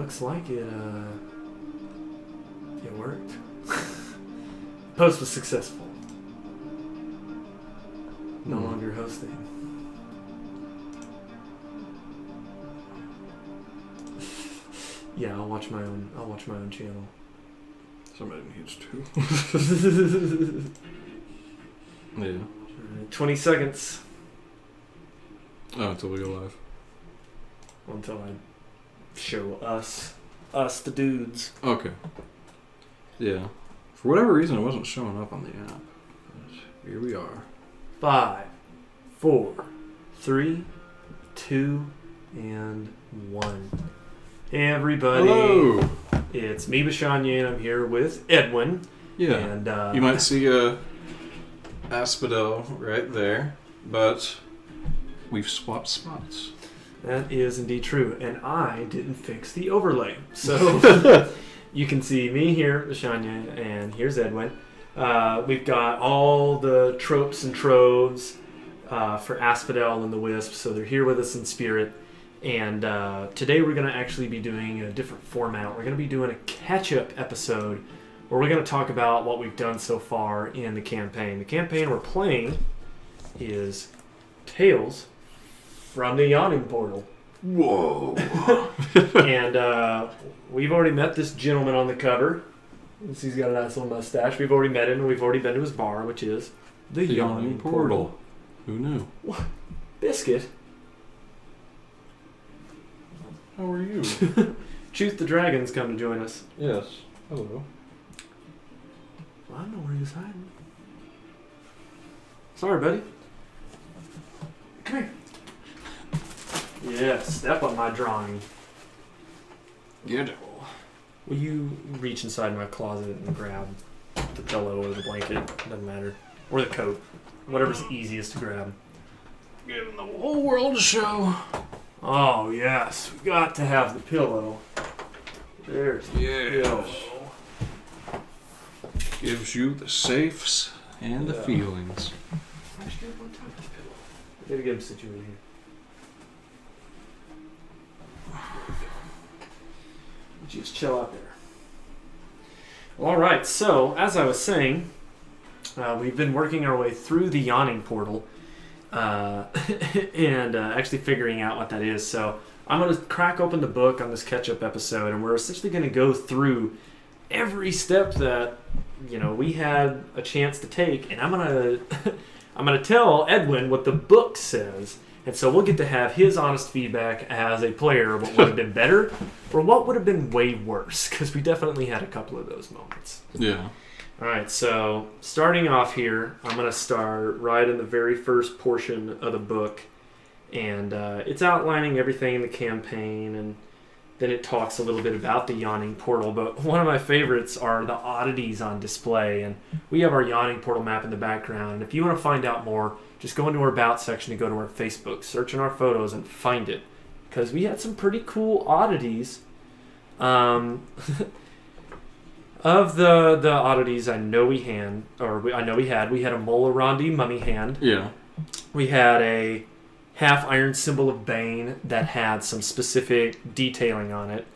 looks like it worked. Post was successful. No longer hosting. Yeah, I'll watch my own channel. Somebody needs to. Yeah. Right, 20 seconds. Oh, until we go live. Until I show us the dudes. Okay. Yeah. For whatever reason, it wasn't showing up on the app. But here we are. 5, 4, 3, 2, and 1. Hey everybody. Hello. It's me, Beshanye, and I'm here with Edwin. Yeah. And you might see a Asphodel right there, but we've swapped spots. That is indeed true, and I didn't fix the overlay. So you can see me here, Beshanye, and here's Edwin. We've got all the tropes and troves for Asphodel and the Wisp, so they're here with us in spirit. And today we're going to actually be doing a different format. We're going to be doing a catch-up episode where we're going to talk about what we've done so far in the campaign. The campaign we're playing is Tales from the Yawning Portal. Whoa. And we've already met this gentleman on the cover. He's got a nice little mustache. We've already met him, and we've already been to his bar, which is the Yawning Portal. Who knew? What? Biscuit? How are you? Truth the Dragon's come to join us. Yes. Hello. Well, I don't know where he was hiding. Sorry, buddy. Come here. Yeah, step on my drawing. Good. Will you reach inside my closet and grab the pillow or the blanket? Doesn't matter. Or the coat. Whatever's easiest to grab. Giving the whole world a show. Oh, yes. We got to have the pillow. There's the pillow. Gives you the safes and the feelings. I gotta get him situated here. Just chill out there. All right, so as I was saying, we've been working our way through the Yawning Portal and actually figuring out what that is. So I'm going to crack open the book on this catch-up episode, and we're essentially going to go through every step that we had a chance to take, and I'm gonna tell Edwin what the book says. And so we'll get to have his honest feedback as a player, what would have been better or what would have been way worse, because we definitely had a couple of those moments. Yeah. All right, so starting off here, I'm going to start right in the very first portion of the book, and it's outlining everything in the campaign, and then it talks a little bit about the Yawning Portal, but one of my favorites are the oddities on display, and we have our Yawning Portal map in the background, and if you want to find out more, just go into our About section and go to our Facebook, search in our photos, and find it. Because we had some pretty cool oddities. Of the oddities I know we had, we had a Molarandi mummy hand. Yeah. We had a half iron symbol of Bane that had some specific detailing on it.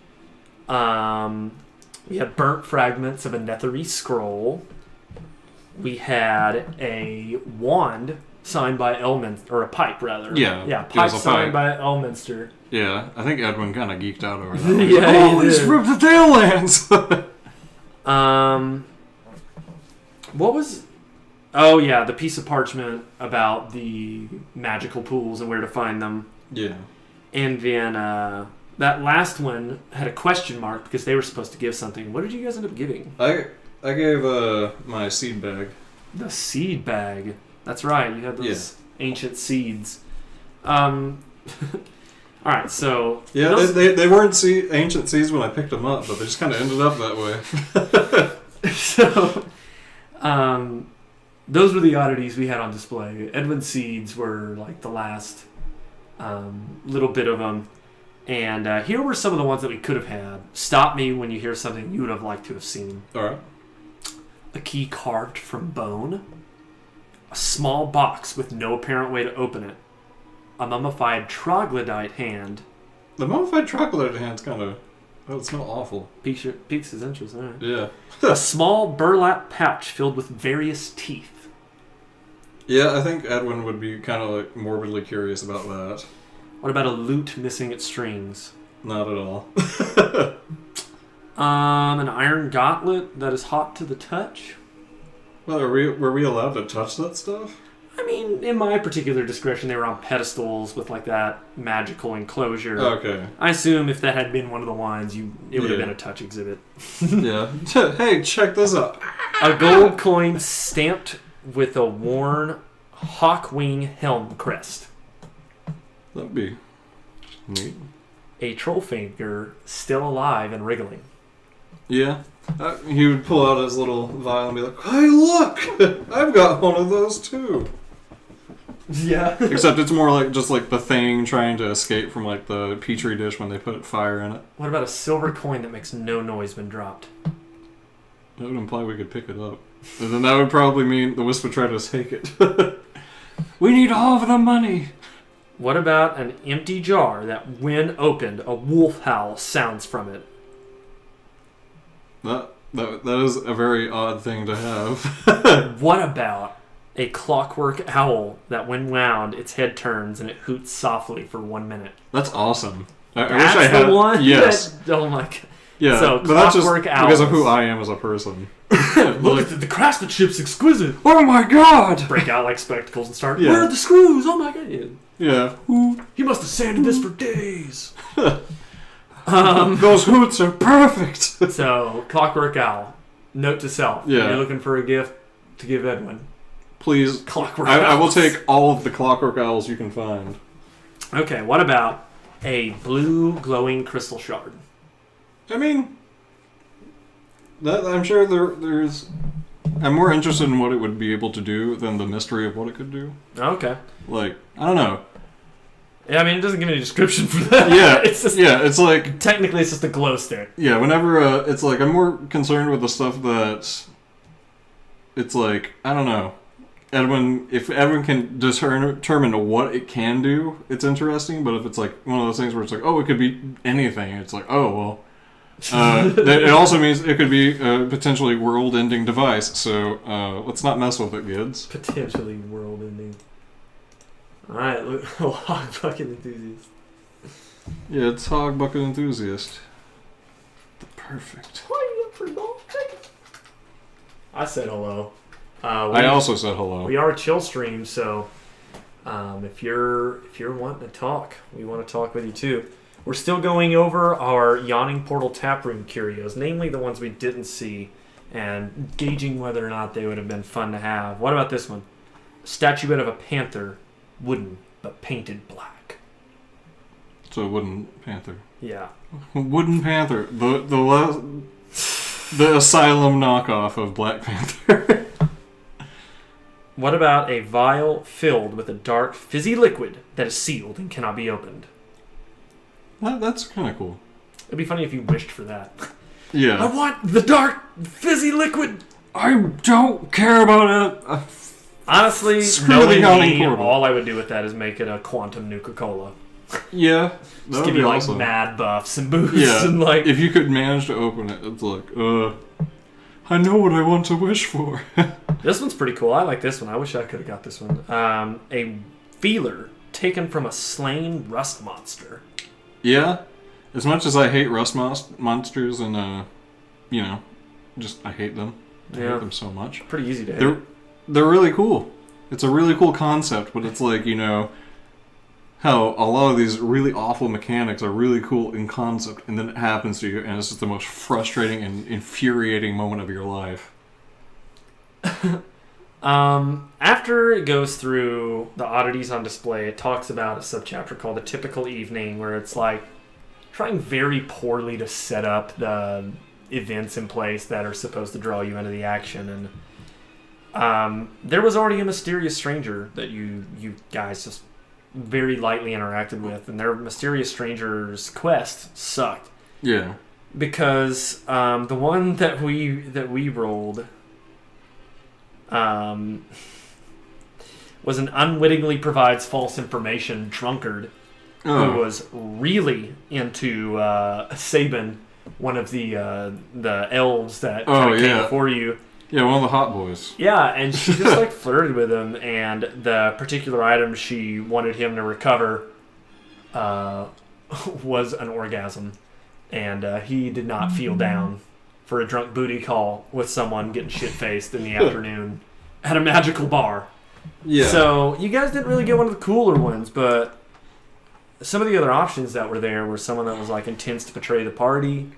We had burnt fragments of a Nethery scroll. We had a wand signed by Elminster, or a pipe rather. Yeah, pipe signed by Elminster. Yeah, I think Edwin kind of geeked out over that. Yeah, oh, he's from the Taillands! What was... Oh, yeah, the piece of parchment about the magical pools and where to find them. Yeah. And then that last one had a question mark because they were supposed to give something. What did you guys end up giving? I gave my seed bag. The seed bag. That's right. You had those ancient seeds. All right, so... Yeah, they weren't ancient seeds when I picked them up, but they just kind of ended up that way. So, those were the oddities we had on display. Edwin's seeds were like the last little bit of them. And here were some of the ones that we could have had. Stop me when you hear something you would have liked to have seen. All right. A key carved from bone. A small box with no apparent way to open it. A mummified troglodyte hand. The mummified troglodyte hand's kind of Oh, it smells awful. Piques his interest, alright. Yeah. A small burlap pouch filled with various teeth. Yeah, I think Edwin would be kind of like morbidly curious about that. What about a lute missing its strings? Not at all. An iron gauntlet that is hot to the touch. Well, were we allowed to touch that stuff? I mean, in my particular discretion, they were on pedestals with like that magical enclosure. Okay. I assume if that had been one of the wines, it would have been a touch exhibit. Yeah. Hey, check this out. A gold coin stamped with a worn hawkwing helm crest. That'd be neat. A troll finger still alive and wriggling. Yeah. He would pull out his little vial and be like, "Hey, look! I've got one of those too." Yeah. Except it's more like just like the thing trying to escape from like the petri dish when they put fire in it. What about a silver coin that makes no noise when dropped? That would imply we could pick it up. And then that would probably mean the wisp would try to take it. We need all of the money! What about an empty jar that, when opened, a wolf howl sounds from it? That is a very odd thing to have. What about a clockwork owl that, when wound, its head turns and it hoots softly for 1 minute? That's awesome. I wish That's I had the one? Yes. Oh my god. Yeah, So, but that's just clockwork because of owls. who I am as a person. Look at the craftsmanship's exquisite. Oh my god! Break out like spectacles and start, Yeah. where are the screws? Oh my god. Yeah. He must have sanded this for days. Those hoots are perfect! So, clockwork owl. Note to self. Yeah. You're looking for a gift to give Edwin. Please, Clockwork I will owls. take all of the clockwork owls you can find. Okay, what about a blue glowing crystal shard? I mean, I'm sure there's... I'm more interested in what it would be able to do than the mystery of what it could do. Okay. Like, I don't know. Yeah, I mean, it doesn't give any description for that. Yeah, it's it's like... technically it's just a glow stick. Yeah, whenever, it's like, I'm more concerned with the stuff that... It's like, I don't know. If Edwin can determine what it can do, it's interesting, but if it's like one of those things where it's like, oh, it could be anything, it's like, oh, well... it also means it could be a potentially world-ending device, so let's not mess with it, kids. Potentially world-ending. Alright, look, hog fucking enthusiast. Yeah, it's Hog Bucket Enthusiast. The perfect. I said hello. I also said hello. We are a chill stream, so if you're wanting to talk, we want to talk with you too. We're still going over our Yawning Portal taproom curios, namely the ones we didn't see, and gauging whether or not they would have been fun to have. What about this one? Statuette of a panther, wooden but painted black. So Wooden Panther. Yeah. Wooden Panther, the asylum knockoff of Black Panther. What about a vial filled with a dark, fizzy liquid that is sealed and cannot be opened? That's kind of cool. It'd be funny if you wished for that. Yeah. I want the dark, fizzy liquid! I don't care about it. Honestly, Screw the knowing Yawning me, Portal. all I would do with that is make it a quantum Nuka-Cola. Yeah. That Just would give be you like awesome. mad buffs and boosts Yeah. and like... If you could manage to open it, it's like, I know what I want to wish for. This one's pretty cool. I like this one. I wish I could have got this one. A feeler taken from a slain rust monster. Yeah. As much as I hate rust monsters and, I hate them. I hate them so much. Pretty easy to hate. They're really cool. It's a really cool concept, but it's like, how a lot of these really awful mechanics are really cool in concept, and then it happens to you, and it's just the most frustrating and infuriating moment of your life. After it goes through the oddities on display, it talks about a subchapter called The Typical Evening, where it's like trying very poorly to set up the events in place that are supposed to draw you into the action. And there was already a mysterious stranger that you guys just very lightly interacted with, and their mysterious stranger's quest sucked. Yeah. Because the one that we rolled was an unwittingly provides false information drunkard who was really into Sabin one of the elves that kind of came before you. Yeah, one of the hot boys. Yeah, and she just like flirted with him, and the particular item she wanted him to recover was an orgasm, and he did not feel down for a drunk booty call with someone getting shit-faced in the afternoon at a magical bar. Yeah. So you guys didn't really get one of the cooler ones, but some of the other options that were there were someone that was like intends to betray the party,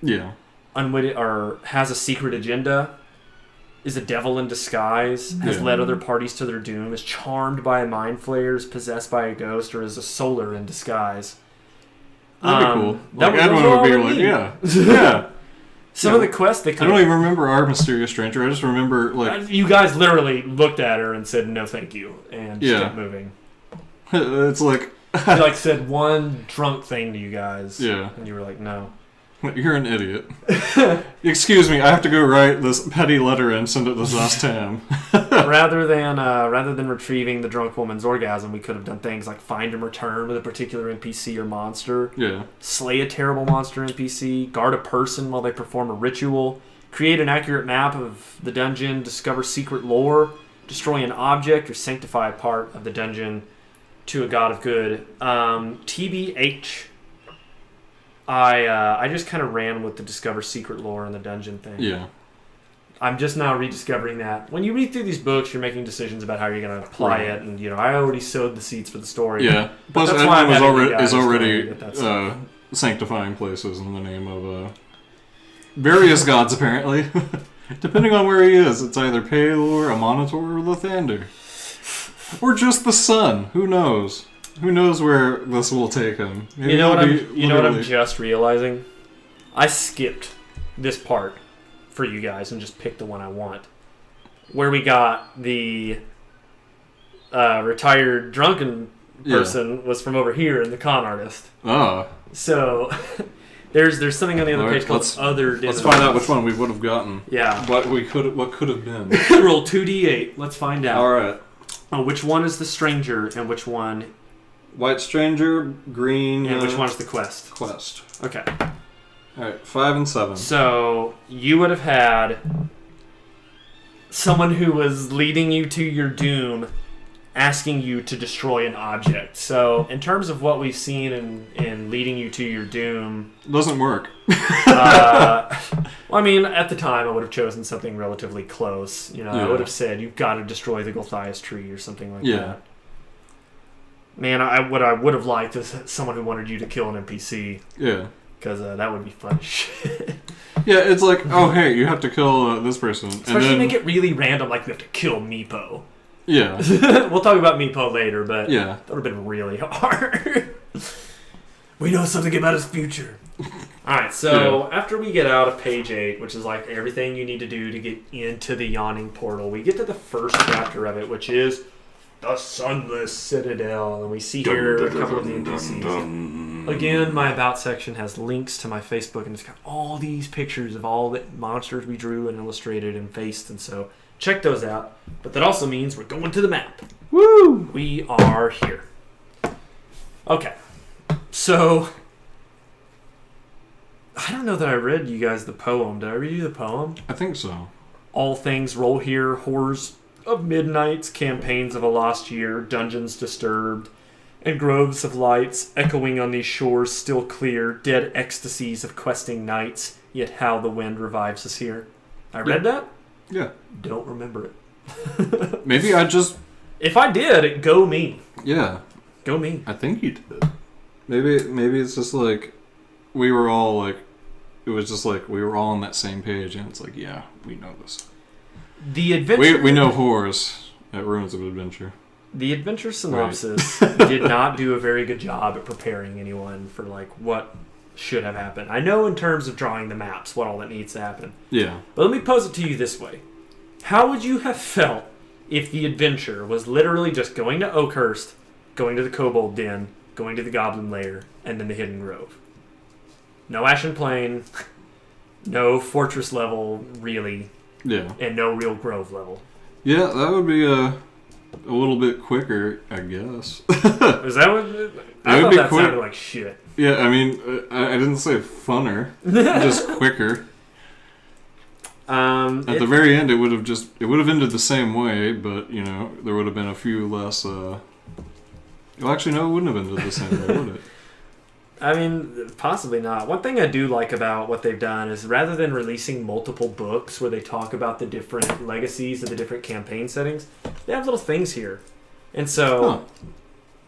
unwitting or has a secret agenda, is a devil in disguise, has led other parties to their doom, is charmed by a mind flayer, is possessed by a ghost, or is a solar in disguise. That'd be cool. Like Edwin would be like, yeah. Some of the quests they could. I don't even remember our mysterious stranger. I just remember like you guys literally looked at her and said no, thank you, and just kept moving. It's like she like said one drunk thing to you guys, and you were like, no. You're an idiot. Excuse me, I have to go write this petty letter and send it to Zastam. rather than retrieving the drunk woman's orgasm, we could have done things like find and return with a particular NPC or monster. Yeah. Slay a terrible monster NPC. Guard a person while they perform a ritual. Create an accurate map of the dungeon. Discover secret lore. Destroy an object or sanctify a part of the dungeon to a god of good. TBH. I just kind of ran with the discover secret lore in the dungeon thing. Yeah. I'm just now rediscovering that. When you read through these books, you're making decisions about how you're going to apply it, and I already sowed the seeds for the story. Yeah. But plus, Edwin is already sanctifying places in the name of various gods, apparently. Depending on where he is, it's either Palor, a Monitor, or Lathander. Or just the sun. Who knows? Who knows where this will take him? Maybe you know what I'm just realizing? I skipped this part for you guys and just picked the one I want. Where we got the retired drunken person was from over here in the con artist. Oh. So there's something on the other page called other. Let's find out which one we would have gotten. Yeah. What could have been. Roll 2d8. Let's find out. All right. Which one is the stranger and which one? White stranger, green... And which one's the quest? Quest. Okay. Alright, 5 and 7. So, you would have had someone who was leading you to your doom asking you to destroy an object. So, in terms of what we've seen in leading you to your doom... Doesn't work. Well, I mean, at the time, I would have chosen something relatively close. I would have said, you've got to destroy the Gulthias tree or something like that. Man, what I would have liked is someone who wanted you to kill an NPC. Yeah. Because that would be fun as shit. Yeah, it's like, oh, hey, you have to kill this person. Especially make it really random, like you have to kill Meepo. Yeah. We'll talk about Meepo later, but that would have been really hard. We know something about his future. Alright, so after we get out of page 8, which is like everything you need to do to get into the Yawning Portal, we get to the first chapter of it, which is the Sunless Citadel, and we see here a couple of the NPCs. Again, my About section has links to my Facebook, and it's got all these pictures of all the monsters we drew and illustrated and faced, and so check those out. But that also means we're going to the map. Woo! We are here. Okay. So, I don't know that I read you guys the poem. Did I read you the poem? I think so. All things roll here, horrors of midnights, campaigns of a lost year, dungeons disturbed, and groves of lights echoing on these shores still clear, dead ecstasies of questing nights, yet how the wind revives us here. I read that? Yeah. Don't remember it. Maybe I just... If I did, go me. Yeah. Go me. I think you did. Maybe it's just like, we were all like, it was just like, we were all on that same page, and it's like, yeah, we know this. The adventure... We know horrors at Ruins of Adventure. The adventure synopsis did not do a very good job at preparing anyone for like what should have happened. I know in terms of drawing the maps what all that needs to happen. Yeah. But let me pose it to you this way. How would you have felt if the adventure was literally just going to Oakhurst, going to the Kobold Den, going to the Goblin Lair, and then the Hidden Grove? No Ashen Plain, no Fortress level, really. Yeah. And no real Grove level. Yeah, that would be a little bit quicker, I guess. Is that what? I thought that sounded like shit. Yeah, I mean, I didn't say funner, just quicker. At the very end, it would have ended the same way, but you know, there would have been a few less. Well, actually, no, it wouldn't have ended the same way, would it? I mean, possibly not. One thing I do like about what they've done is rather than releasing multiple books where they talk about the different legacies of the different campaign settings, they have little things here. And so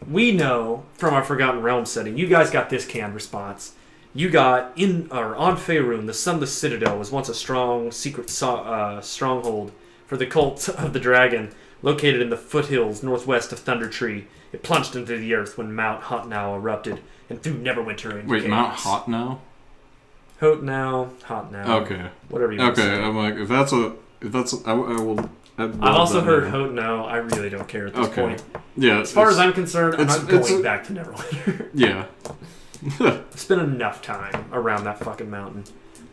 we know from our Forgotten Realms setting, you guys got this canned response. You got on Faerun, the Sunless Citadel was once a strong secret stronghold for the cult of the dragon, located in the foothills northwest of Thunder Tree. It plunged into the earth when Mount Hotnow erupted and threw Neverwinter into Wait, chaos. Mount Hotnow? Hotnow. Okay. Whatever you want to say. Okay, I'm like, if that's I will. I've also heard Hotnow. I really don't care at this point. Yeah. As far as I'm concerned, I'm not going back to Neverwinter. Yeah. I've spent enough time around that fucking mountain.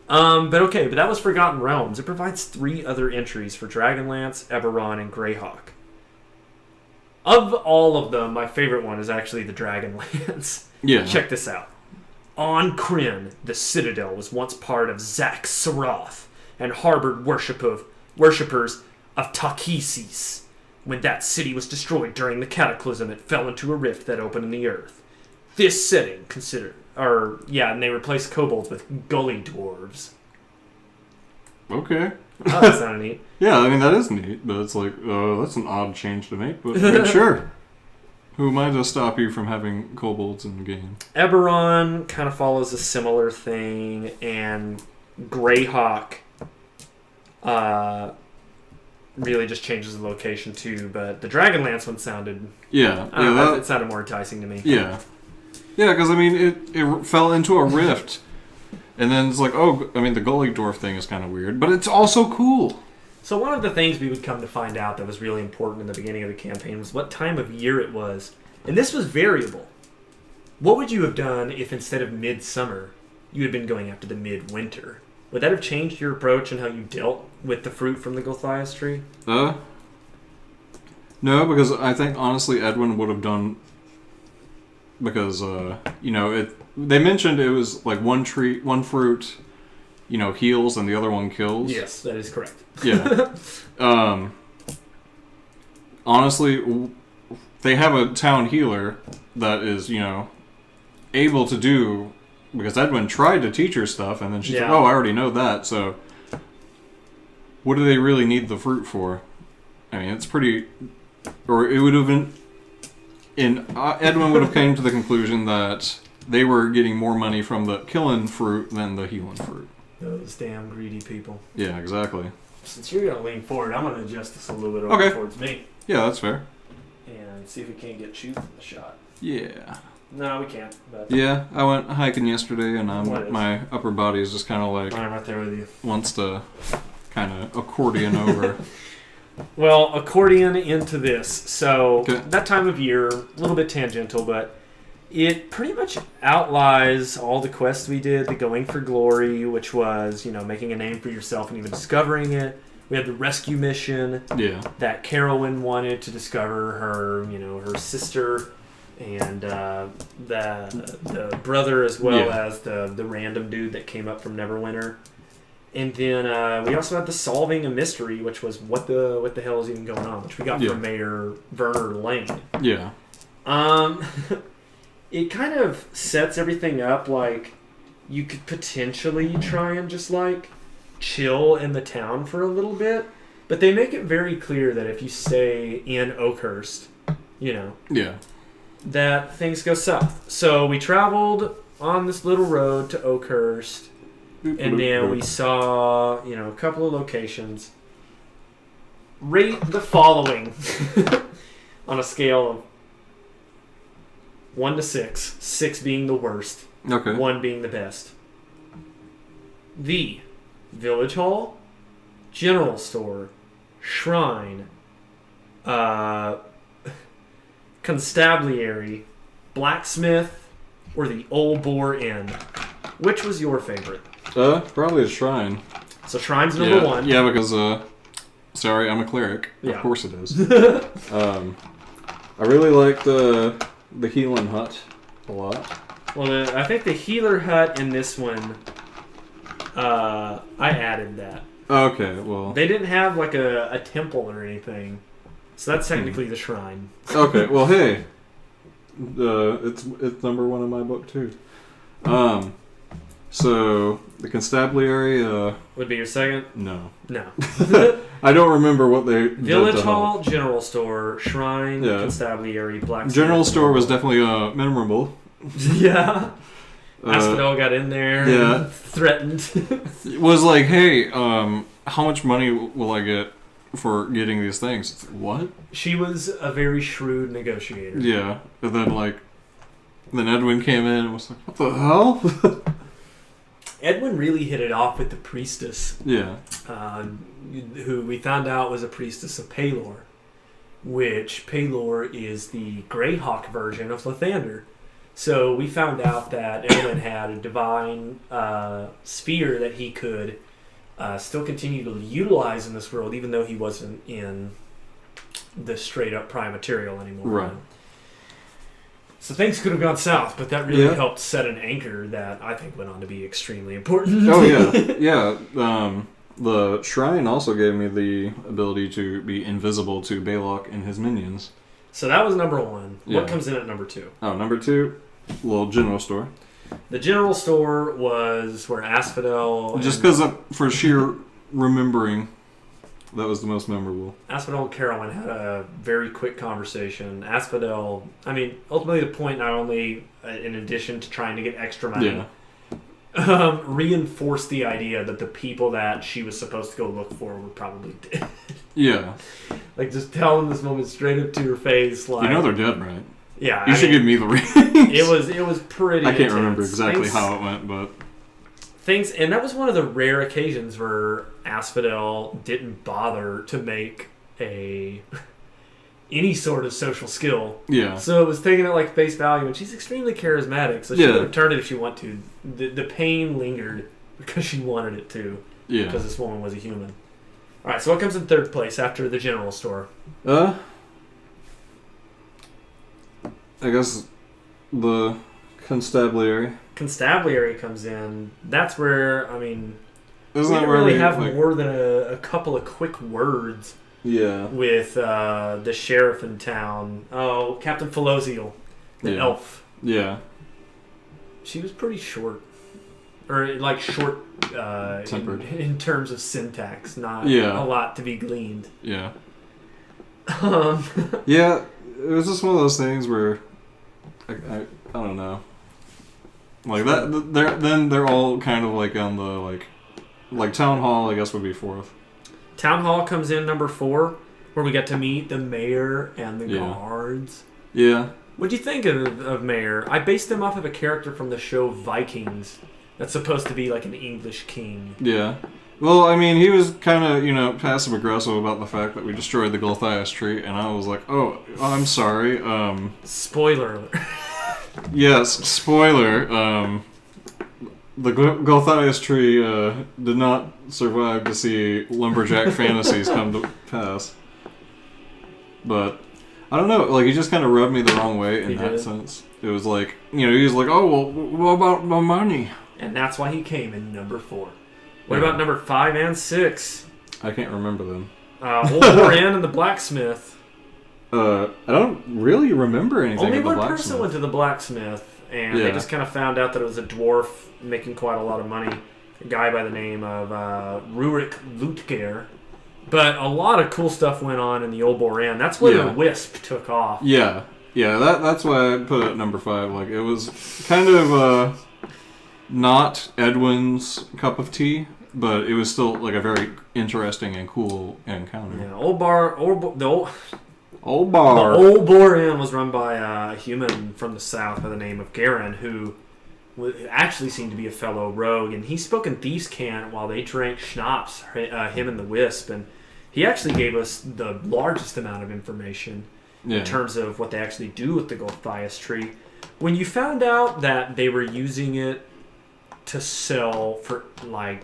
But that was Forgotten Realms. It provides 3 other entries for Dragonlance, Eberron, and Greyhawk. Of all of them, my favorite one is actually the Dragonlance. Yeah. Check this out. On Krynn, the Citadel was once part of Zack Saroth and harbored worshippers of Takesis. When that city was destroyed during the Cataclysm, it fell into a rift that opened in the earth. This setting and they replaced kobolds with gully dwarves. Okay. Oh, that sounded neat. Yeah, I mean, that is neat, but it's like, that's an odd change to make, but sure. Who am I to stop you from having kobolds in the game? Eberron kind of follows a similar thing, and Greyhawk really just changes the location too, but the Dragonlance one sounded... it sounded more enticing to me. Yeah. Yeah, because, I mean, it fell into a rift, and then it's like, the Gully Dwarf thing is kind of weird, but it's also cool. So one of the things we would come to find out that was really important in the beginning of the campaign was what time of year it was. And this was variable. What would you have done if instead of midsummer, you had been going after the midwinter? Would that have changed your approach and how you dealt with the fruit from the Gulthias tree? No, because I think, honestly, Edwin would have done... Because, they mentioned it was like one fruit, heals and the other one kills. Yes, that is correct. Yeah. Honestly, they have a town healer that is, able to do... Because Edwin tried to teach her stuff, and then she's like, I already know that, so... What do they really need the fruit for? I mean, it's pretty... Or it would have been... Edwin would have came to the conclusion that they were getting more money from the killing fruit than the healing fruit. Those damn greedy people. Yeah, exactly. Since you're going to lean forward, I'm going to adjust this a little bit over towards me. Yeah, that's fair. And see if we can't get Chooth in the shot. Yeah. No, we can't. But yeah, I went hiking yesterday, and my upper body is just kind of like... I'm right there with you. Wants to kind of accordion over. Well, accordion into this. So, that time of year, a little bit tangential, but it pretty much outlines all the quests we did. The Going for Glory, which was, making a name for yourself and even discovering it. We had the rescue mission that Carolyn wanted to discover her, her sister and the brother as well as the random dude that came up from Neverwinter. And then we also had the solving a mystery, which was what the hell is even going on, which we got from Mayor Werner Lane. Yeah. It kind of sets everything up like you could potentially try and just like chill in the town for a little bit, but they make it very clear that if you stay in Oakhurst, that things go south. So we traveled on this little road to Oakhurst. And then we saw, a couple of locations. Rate the following on a scale of 1 to 6. 6 being the worst. Okay. 1 being the best. The Village Hall, General Store, Shrine, Constabulary, Blacksmith, or the Old Boar Inn. Which was your favorite? Probably a Shrine. So Shrine's number 1. Yeah, because Sorry, I'm a cleric. Yeah. Of course it is. I really like the healing hut a lot. Well, I think the healer hut in this one, I added that. Okay, well... They didn't have like a temple or anything. So that's technically the shrine. Okay, well, hey. It's number 1 in my book, too. So, the constabulary... Would be your second? No. No. I don't remember what they... Village Hall, General Store, Shrine, Constabulary, Blacksmith. General Store was definitely memorable. Yeah. Asphodel got in there and threatened. It was like, hey, how much money will I get for getting these things? What? She was a very shrewd negotiator. Yeah. And then Edwin came in and was like, what the hell? Edwin really hit it off with the priestess. Yeah. Who we found out was a priestess of Pelor, which Pelor is the Greyhawk version of Lathander. So we found out that Edwin had a divine sphere that he could still continue to utilize in this world, even though he wasn't in the straight-up prime material anymore. Right. So things could have gone south, but that really helped set an anchor that I think went on to be extremely important. Oh, yeah. Yeah. The shrine also gave me the ability to be invisible to Balok and his minions. So that was number 1. Yeah. What comes in at number 2? Oh, number 2, little general store. The general store was where Asphodel... Just because for sheer remembering, that was the most memorable. Asphodel and Carolyn had a very quick conversation. Asphodel, ultimately the point, not only in addition to trying to get extra money, reinforced the idea that the people that she was supposed to go look for were probably dead. Yeah. Like, just telling this woman straight up to her face, like... You know they're dead, right? Yeah. You should give me the rings. It was pretty I can't intense. remember exactly how it went, but... And that was one of the rare occasions where Asphodel didn't bother to make any sort of social skill. Yeah. So it was taking it like face value, and she's extremely charismatic, so she would have turned it if she wanted to. The pain lingered because she wanted it to. Yeah. Because this woman was a human. All right, so what comes in third place after the general store? I guess the constabulary. Constabulary comes in. That's where, Isn't we that didn't where really we have like, more than a couple of quick words. Yeah. With the sheriff in town. Oh, Captain Felosiel, the elf. Yeah. She was pretty short. Or, like, short tempered. In terms of syntax. Not a lot to be gleaned. Yeah. Yeah, it was just one of those things where, I don't know. Like, they're all kind of, like, on the, like Town Hall, I guess, would be 4th. Town Hall comes in number 4, where we get to meet the mayor and the guards. Yeah. What'd you think of Mayor? I based him off of a character from the show Vikings that's supposed to be like an English king. Yeah. Well, he was kind of, passive-aggressive about the fact that we destroyed the Gulthias tree, and I was like, oh, I'm sorry. Spoiler alert. Yes, spoiler. The Gulthias tree did not survive to see lumberjack fantasies come to pass. But, I don't know, like, he just kind of rubbed me the wrong way in that sense. It was like, he was like, oh, well, what about my money? And that's why he came in number 4. What about number 5 and 6? I can't remember them. Old Moran and the blacksmith. I don't really remember anything Only of the one blacksmith. person went to the blacksmith, and they just kind of found out that it was a dwarf making quite a lot of money. A guy by the name of Rurik Lutger. But a lot of cool stuff went on in the Old Moran. That's where the Wisp took off. Yeah. Yeah, that's why I put it at number 5. Like, it was kind of not Edwin's cup of tea, but it was still like a very interesting and cool encounter. Yeah, the Old Moran was run by a human from the south by the name of Garen, who actually seemed to be a fellow rogue, and he spoke in Thieves' Cant while they drank schnapps, him and the Wisp, and he actually gave us the largest amount of information in terms of what they actually do with the Gulthias tree. When you found out that they were using it to sell for, like,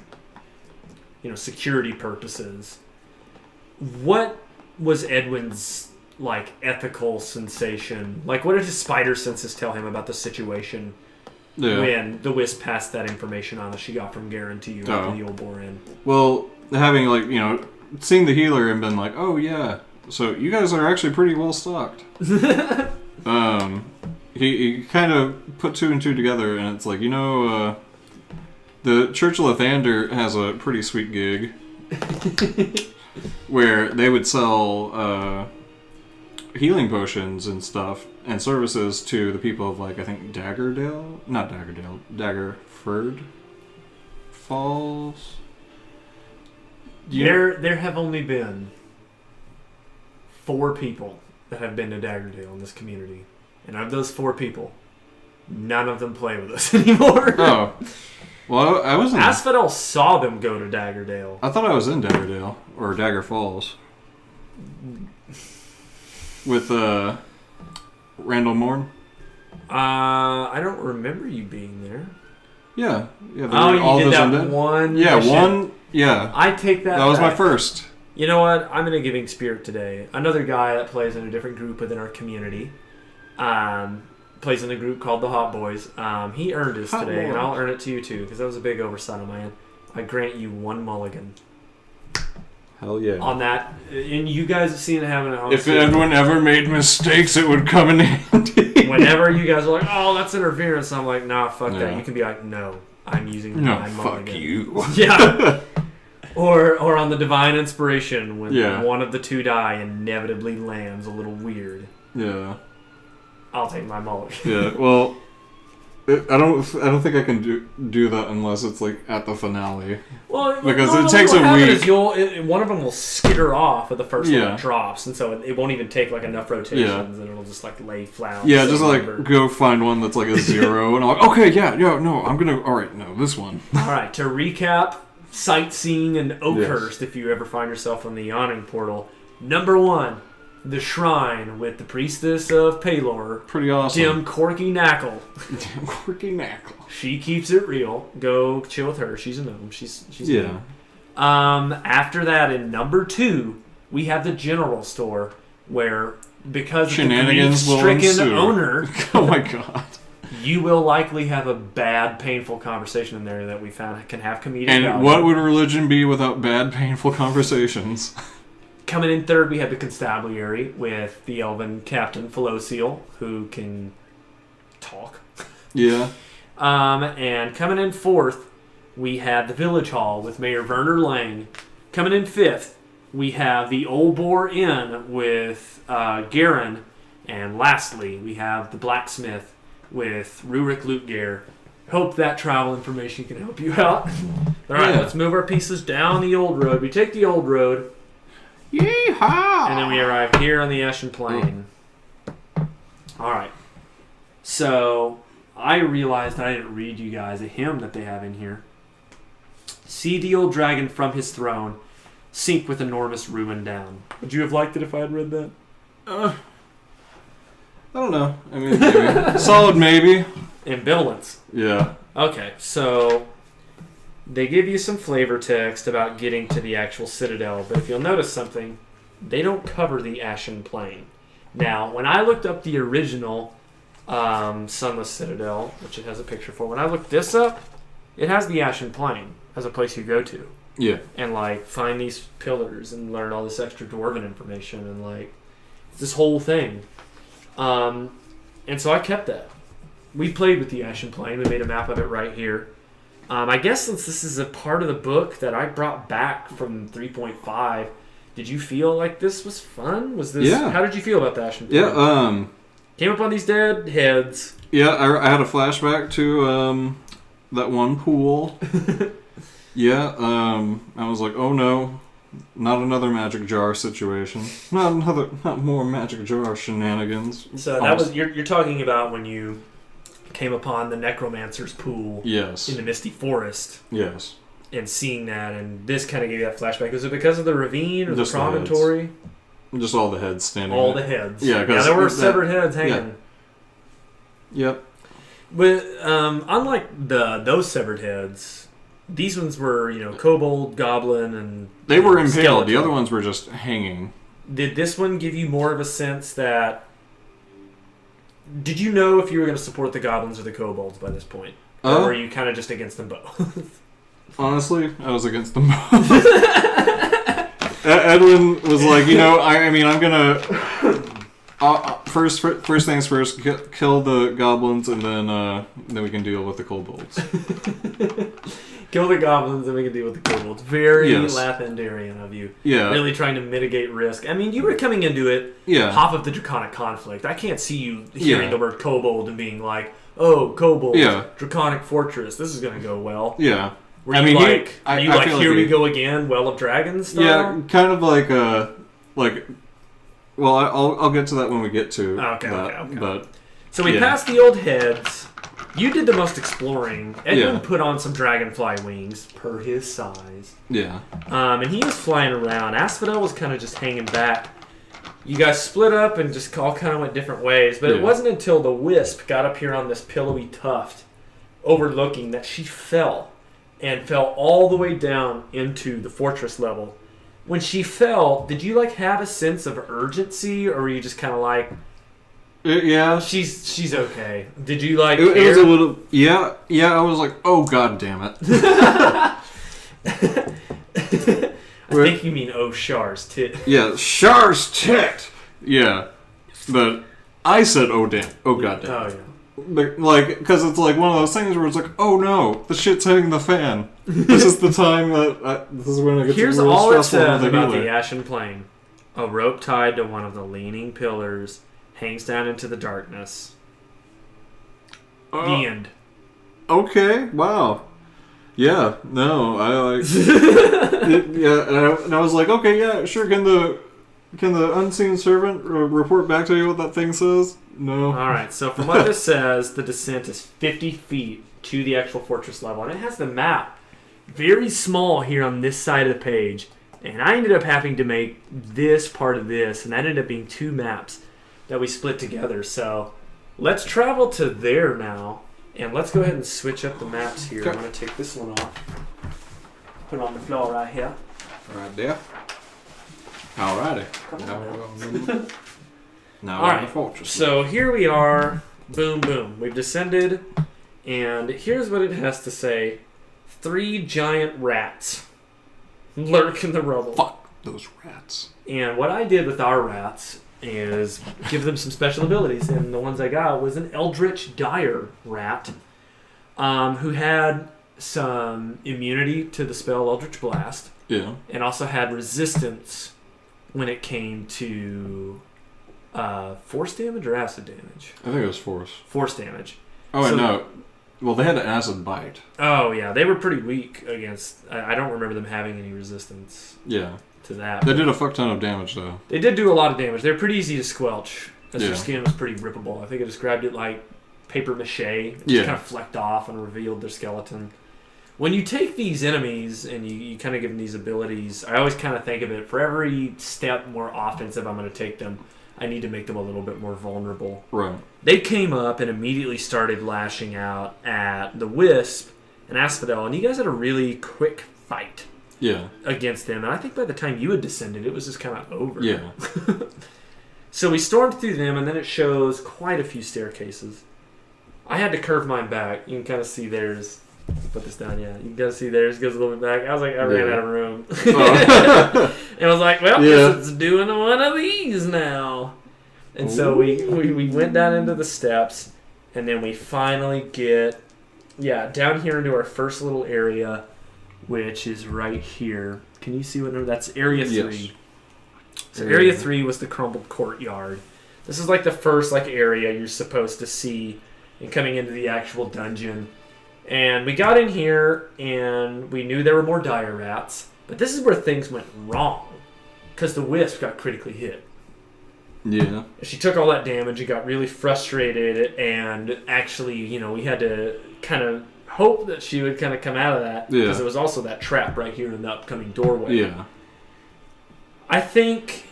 security purposes, what was Edwin's like ethical sensation? Like, what did his spider senses tell him about the situation when the Wisp passed that information on that she got from Garen to you after the old boar in? Well, having like seeing the healer and been like, oh yeah, so you guys are actually pretty well stocked. He kind of put two and two together, and it's like the Church of Lathander has a pretty sweet gig where they would sell healing potions and stuff and services to the people of like I think Daggerford Falls. There have only been 4 people that have been to Daggerdale in this community, and of those 4 people, none of them play with us anymore. Oh. Well, I wasn't. Asphodel saw them go to Daggerdale. I thought I was in Daggerdale or Dagger Falls with Randall Morn. I don't remember you being there. Yeah. You did that undead. One. Yeah, mission. one. Yeah. I take that. That was back. my first. You know what? I'm in a giving spirit today. Another guy that plays in a different group within our community. Plays in a group called the Hot Boys. He earned his today, and I'll earn it to you too, because that was a big oversight on my end. I grant you 1 mulligan. Hell yeah. On that, and you guys have seen it happen. If Edwin ever made mistakes, it would come in handy. Whenever you guys are like, "Oh, that's interference," I'm like, "Nah, fuck that." You can be like, "No, I'm using my mulligan." Fuck you. Yeah. Or on the Divine Inspiration when one of the 2 die inevitably lands a little weird. Yeah. I'll take my mulligan. Yeah, well, I don't think I can do that unless it's like at the finale. Well, because it takes a week. One of them will skitter off at the first one that drops, and so it won't even take like enough rotations, and it'll just like lay flat. Yeah, just like go find one that's like a 0, and I'm like, okay, no, I'm gonna. All right, no, this one. All right, to recap, sightseeing in Oakhurst. If you ever find yourself on the Yawning Portal, number 1. The shrine with the priestess of Palor. Pretty awesome. Dim Corky Knackle. Dim Corky Knackle. She keeps it real. Go chill with her. She's a gnome. She's yeah. After that, in number 2, we have the general store where because of the grief-stricken owner, oh my god, you will likely have a bad, painful conversation in there that we found can have comedic and value. What would religion be without bad, painful conversations? Coming in 3rd, we have the constabulary with the elven captain, Philocial, who can talk. Yeah. And coming in 4th, we have the village hall with Mayor Werner Lang. Coming in 5th, we have the Old Boar Inn with Garen. And lastly, we have the blacksmith with Rurik Lutgear. Hope that travel information can help you out. All right, let's move our pieces down the old road. We take the old road. Yeehaw! And then we arrive here on the Ashen Plain. Alright. So, I realized I didn't read you guys a hymn that they have in here. See the old dragon from his throne, sink with enormous ruin down. Would you have liked it if I had read that? I don't know. I mean, maybe. Solid maybe. Ambivalence. Yeah. Okay, so they give you some flavor text about getting to the actual citadel, but if you'll notice something, they don't cover the Ashen Plain. Now, when I looked up the original Sunless Citadel, which it has a picture for, when I looked this up, it has the Ashen Plain as a place you go to. Yeah. And, like, find these pillars and learn all this extra dwarven information and, like, this whole thing. And so I kept that. We played with the Ashen Plain. We made a map of it right here. I guess since this is a part of the book that I brought back from 3.5, did you feel like this was fun? Was this? Yeah. How did you feel about the Ashen Plain? Yeah. Came up on these dead heads. Yeah, I had a flashback to that one pool. Yeah. I was like, oh no, not another magic jar situation. Not more magic jar shenanigans. So that was you're talking about when you came upon the necromancer's pool. Yes. In the misty forest. Yes. And seeing that, and this kind of gave you that flashback. Was it because of the ravine or just the promontory? Just all the heads standing. All the heads. Yeah, because there were severed heads hanging. Yeah. Yep. But unlike those severed heads, These ones were, kobold, goblin, and They were impaled. skeleton. The other ones were just hanging. Did this one give you more of a sense that... Did you know if you were going to support the goblins or the kobolds by this point? Or were you kind of just against them both? Honestly, I was against them both. Edwin was like, I'm gonna first things first, kill the goblins, and then we can deal with the kobolds. Kill the goblins, and we can deal with the kobolds. Very Yes. Lathendarian of you. Yeah. Really trying to mitigate risk. I mean, you were coming into it half of the draconic conflict. I can't see you hearing the word kobold and being like, "Oh, kobold, draconic fortress. This is going to go well." Yeah. Were you I like, here we go again, Well of Dragons style? Yeah, kind of like well, I'll get to that when we get to Okay. But so we passed the old heads. You did the most exploring. Edwin put on some dragonfly wings per his size. Yeah. And he was flying around. Asphodel was kind of just hanging back. You guys split up and just all kind of went different ways. But it wasn't until the wisp got up here on this pillowy tuft overlooking that she fell. And fell all the way down into the fortress level. When she fell, did you have a sense of urgency, or were you just kind of like, yeah, she's okay? Did you care? It was a little, yeah. I was like, oh god damn it. I think you mean oh Shar's tit. Yeah, Shar's tit. Yeah, but I said oh god damn. Oh yeah. Because it's one of those things where it's like, oh no, the shit's hitting the fan. This is the time that this is when it gets Here's real all it stressful says about healer. the Ashen Plain. A rope tied to one of the leaning pillars hangs down into the darkness. The end. Okay, wow. Yeah, no, I like... and I was like, okay, yeah, sure, can the unseen servant report back to you what that thing says? No. Alright, so from what this says, the descent is 50 feet to the actual fortress level. And it has the map very small here on this side of the page. And I ended up having to make this part of this, and that ended up being 2 maps that we split together. So let's travel to there now, and let's go ahead and switch up the maps here. I'm going to take this one off. Put it on the floor right here. Right there. Alrighty. Now we're in the fortress. So here we are. Boom, boom. We've descended, and here's what it has to say. 3 giant rats lurk in the rubble. Fuck those rats. And what I did with our rats is give them some special abilities, and the ones I got was an Eldritch Dire rat who had some immunity to the spell Eldritch Blast. Yeah. And also had resistance when it came to force damage or acid damage. I think it was force. Force damage. Oh, so, no. Well, they had an acid bite. Oh, yeah. They were pretty weak against... I don't remember them having any resistance to that. They did a fuck ton of damage, though. They did do a lot of damage. They're pretty easy to squelch. Their skin was pretty rippable. I think I described it like paper mache. It just kind of flecked off and revealed their skeleton. When you take these enemies and you kind of give them these abilities, I always kind of think of it, for every step more offensive I'm going to take them, I need to make them a little bit more vulnerable. Right. They came up and immediately started lashing out at the Wisp and Asphodel, and you guys had a really quick fight against them. And I think by the time you had descended, it was just kind of over. Yeah. So we stormed through them, and then it shows quite a few staircases. I had to curve mine back. You can kind of see theirs. Put this down, yeah. You can kind of see theirs goes a little bit back. I was like, I ran out of room. Oh. And I was like, well, guess it's doing one of these now. And so we went down into the steps, and then we finally get, down here into our first little area, which is right here. Can you see what number? That's Area 3. Yes. So Area 3 was the crumbled courtyard. This is like the first area you're supposed to see in coming into the actual dungeon. And we got in here, and we knew there were more dire rats. But this is where things went wrong, because the Wisp got critically hit. Yeah. She took all that damage and got really frustrated, and actually, we had to kind of hope that she would kind of come out of that, because there was also that trap right here in the upcoming doorway. Yeah. I think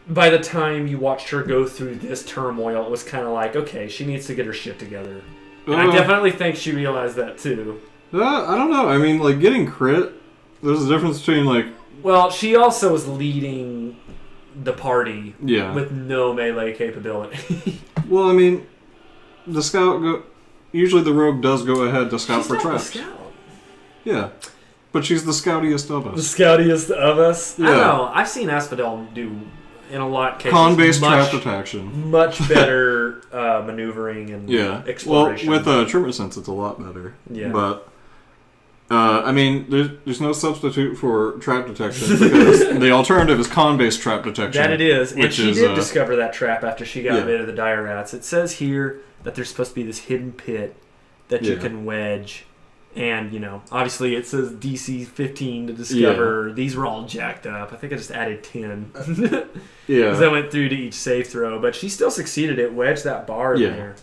by the time you watched her go through this turmoil, it was kind of like, okay, she needs to get her shit together. And I definitely think she realized that too. I don't know. I mean, like, getting crit, there's a difference between, like... Well, she also was leading the party Yeah. with no melee capability. Well, I mean, the scout... Usually the rogue does go ahead to scout She's for not traps. the scout. Yeah. But she's the scoutiest of The us. scoutiest of us? Yeah. I don't know. I've seen Asphodel do, in a lot of cases, Con-based trap detection. much better maneuvering and exploration. Well, with Tremor Sense, it's a lot better. Yeah. But, I mean, there's no substitute for trap detection because the alternative is con-based trap detection. That it is. And she is, did discover that trap after she got Yeah. rid of the dire rats. It says here that there's supposed to be this hidden pit that you Yeah. can wedge. And, obviously it says DC 15 to discover. Yeah. These were all jacked up. I think I just added 10. Yeah. Because I went through to each save throw. But she still succeeded. It wedged that bar in there.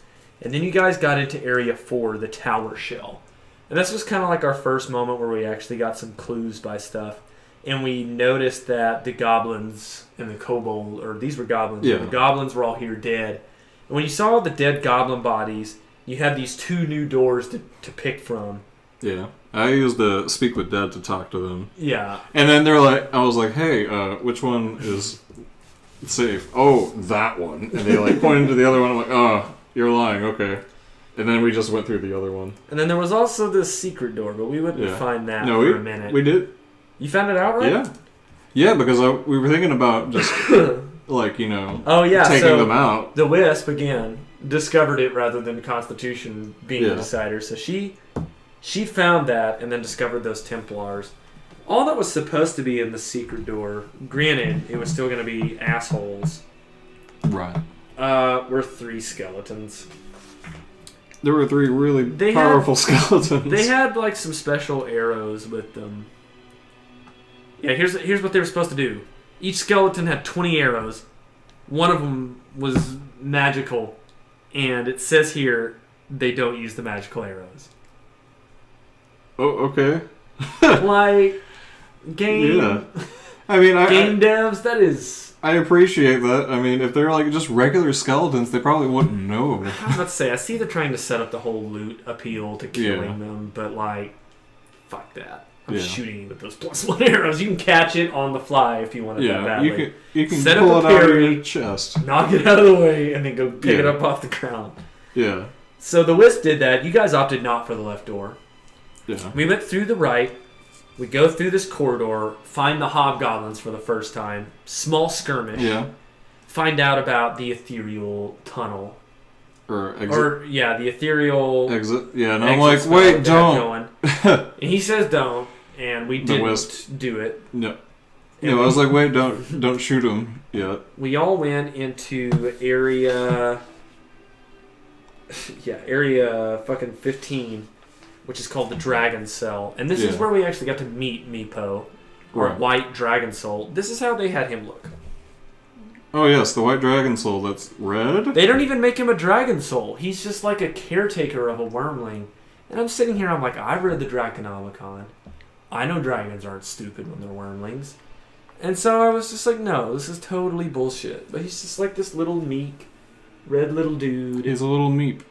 And then you guys got into Area 4, the tower shell. And this was kind of like our first moment where we actually got some clues by stuff. And we noticed that the goblins and the kobold, or these were goblins, Yeah. the goblins were all here dead. And when you saw the dead goblin bodies, you had these 2 new doors to pick from. Yeah. I used the Speak with Dead to talk to them. Yeah. And then I was like, hey, which one is safe? Oh, that one. And they like pointed to the other one. I'm like, oh, you're lying. Okay. And then we just went through the other one. And then there was also this secret door, but we wouldn't find that for a minute. We did. You found it out, right? Yeah. Yeah, because we were thinking about just, like, taking them out. The Wisp, again, discovered it rather than Constitution being the decider. So she found that and then discovered those Templars. All that was supposed to be in the secret door, granted, it was still going to be assholes. Right. Were 3 skeletons. There were 3 really powerful skeletons. They had, like, some special arrows with them. Yeah, here's what they were supposed to do. Each skeleton had 20 arrows. One of them was magical. And it says here they don't use the magical arrows. Oh, okay. Like, game... Yeah. I mean, game devs, that is... I appreciate that. I mean, if they're, like, just regular skeletons, they probably wouldn't know. I was about to say, I see they're trying to set up the whole loot appeal to killing them, but, like, fuck that. I'm shooting you with those +1 arrows. You can catch it on the fly if you want it that badly. You can set pull up a it out of parry, your chest. knock it out of the way, and then go pick it up off the ground. Yeah. So the Wisp did that. You guys opted not for the left door. Yeah. We went through the right. We go through this corridor, find the hobgoblins for the first time. Small skirmish. Yeah. Find out about the ethereal tunnel. Or exit. The ethereal exit. Yeah, and I'm like, wait, don't. And he says don't, and we didn't do it. No. I was like, wait, don't shoot him yet. We all went into area fucking 15, which is called the Dragon Cell. And this is where we actually got to meet Meepo, or White Dragon Soul. This is how they had him look. Oh yes, the White Dragon Soul that's red? They don't even make him a Dragon Soul. He's just like a caretaker of a wormling. And I'm sitting here, I'm like, I've read the Draconomicon. I know dragons aren't stupid when they're wormlings. And so I was just like, no, this is totally bullshit. But he's just like this little meek, red little dude. He's a little meep.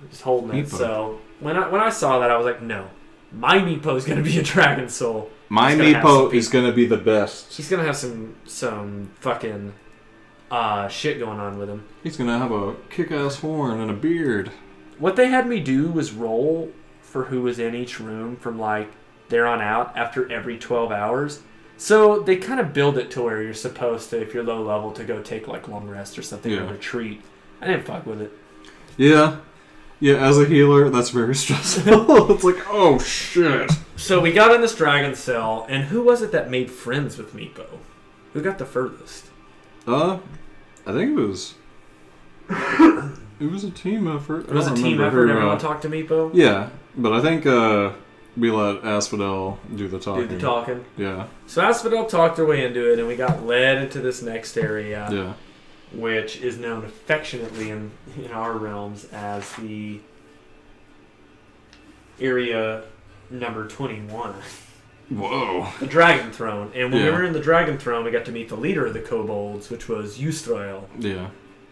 Just holding it. Meepo. So when I saw that, I was like, no. My Meepo is going to be a Dragon Soul. My Meepo is going to be the best. He's going to have some fucking shit going on with him. He's going to have a kick-ass horn and a beard. What they had me do was roll for who was in each room from like there on out after every 12 hours. So they kind of build it to where you're supposed to, if you're low level, to go take like long rest or something or retreat. I didn't fuck with it. Yeah. Yeah, as a healer, that's very stressful. It's like, oh shit. So we got in this dragon cell, and who was it that made friends with Meepo? Who got the furthest? I think it was... It was a team effort. It was a team effort. Everyone talked to Meepo? Yeah, but I think we let Asphodel do the talking. Yeah. So Asphodel talked her way into it, and we got led into this next area. Yeah. Which is known affectionately in our realms as the area number 21. Whoa. The Dragon Throne. And when we were in the Dragon Throne, we got to meet the leader of the kobolds, which was Eustrael. Yeah.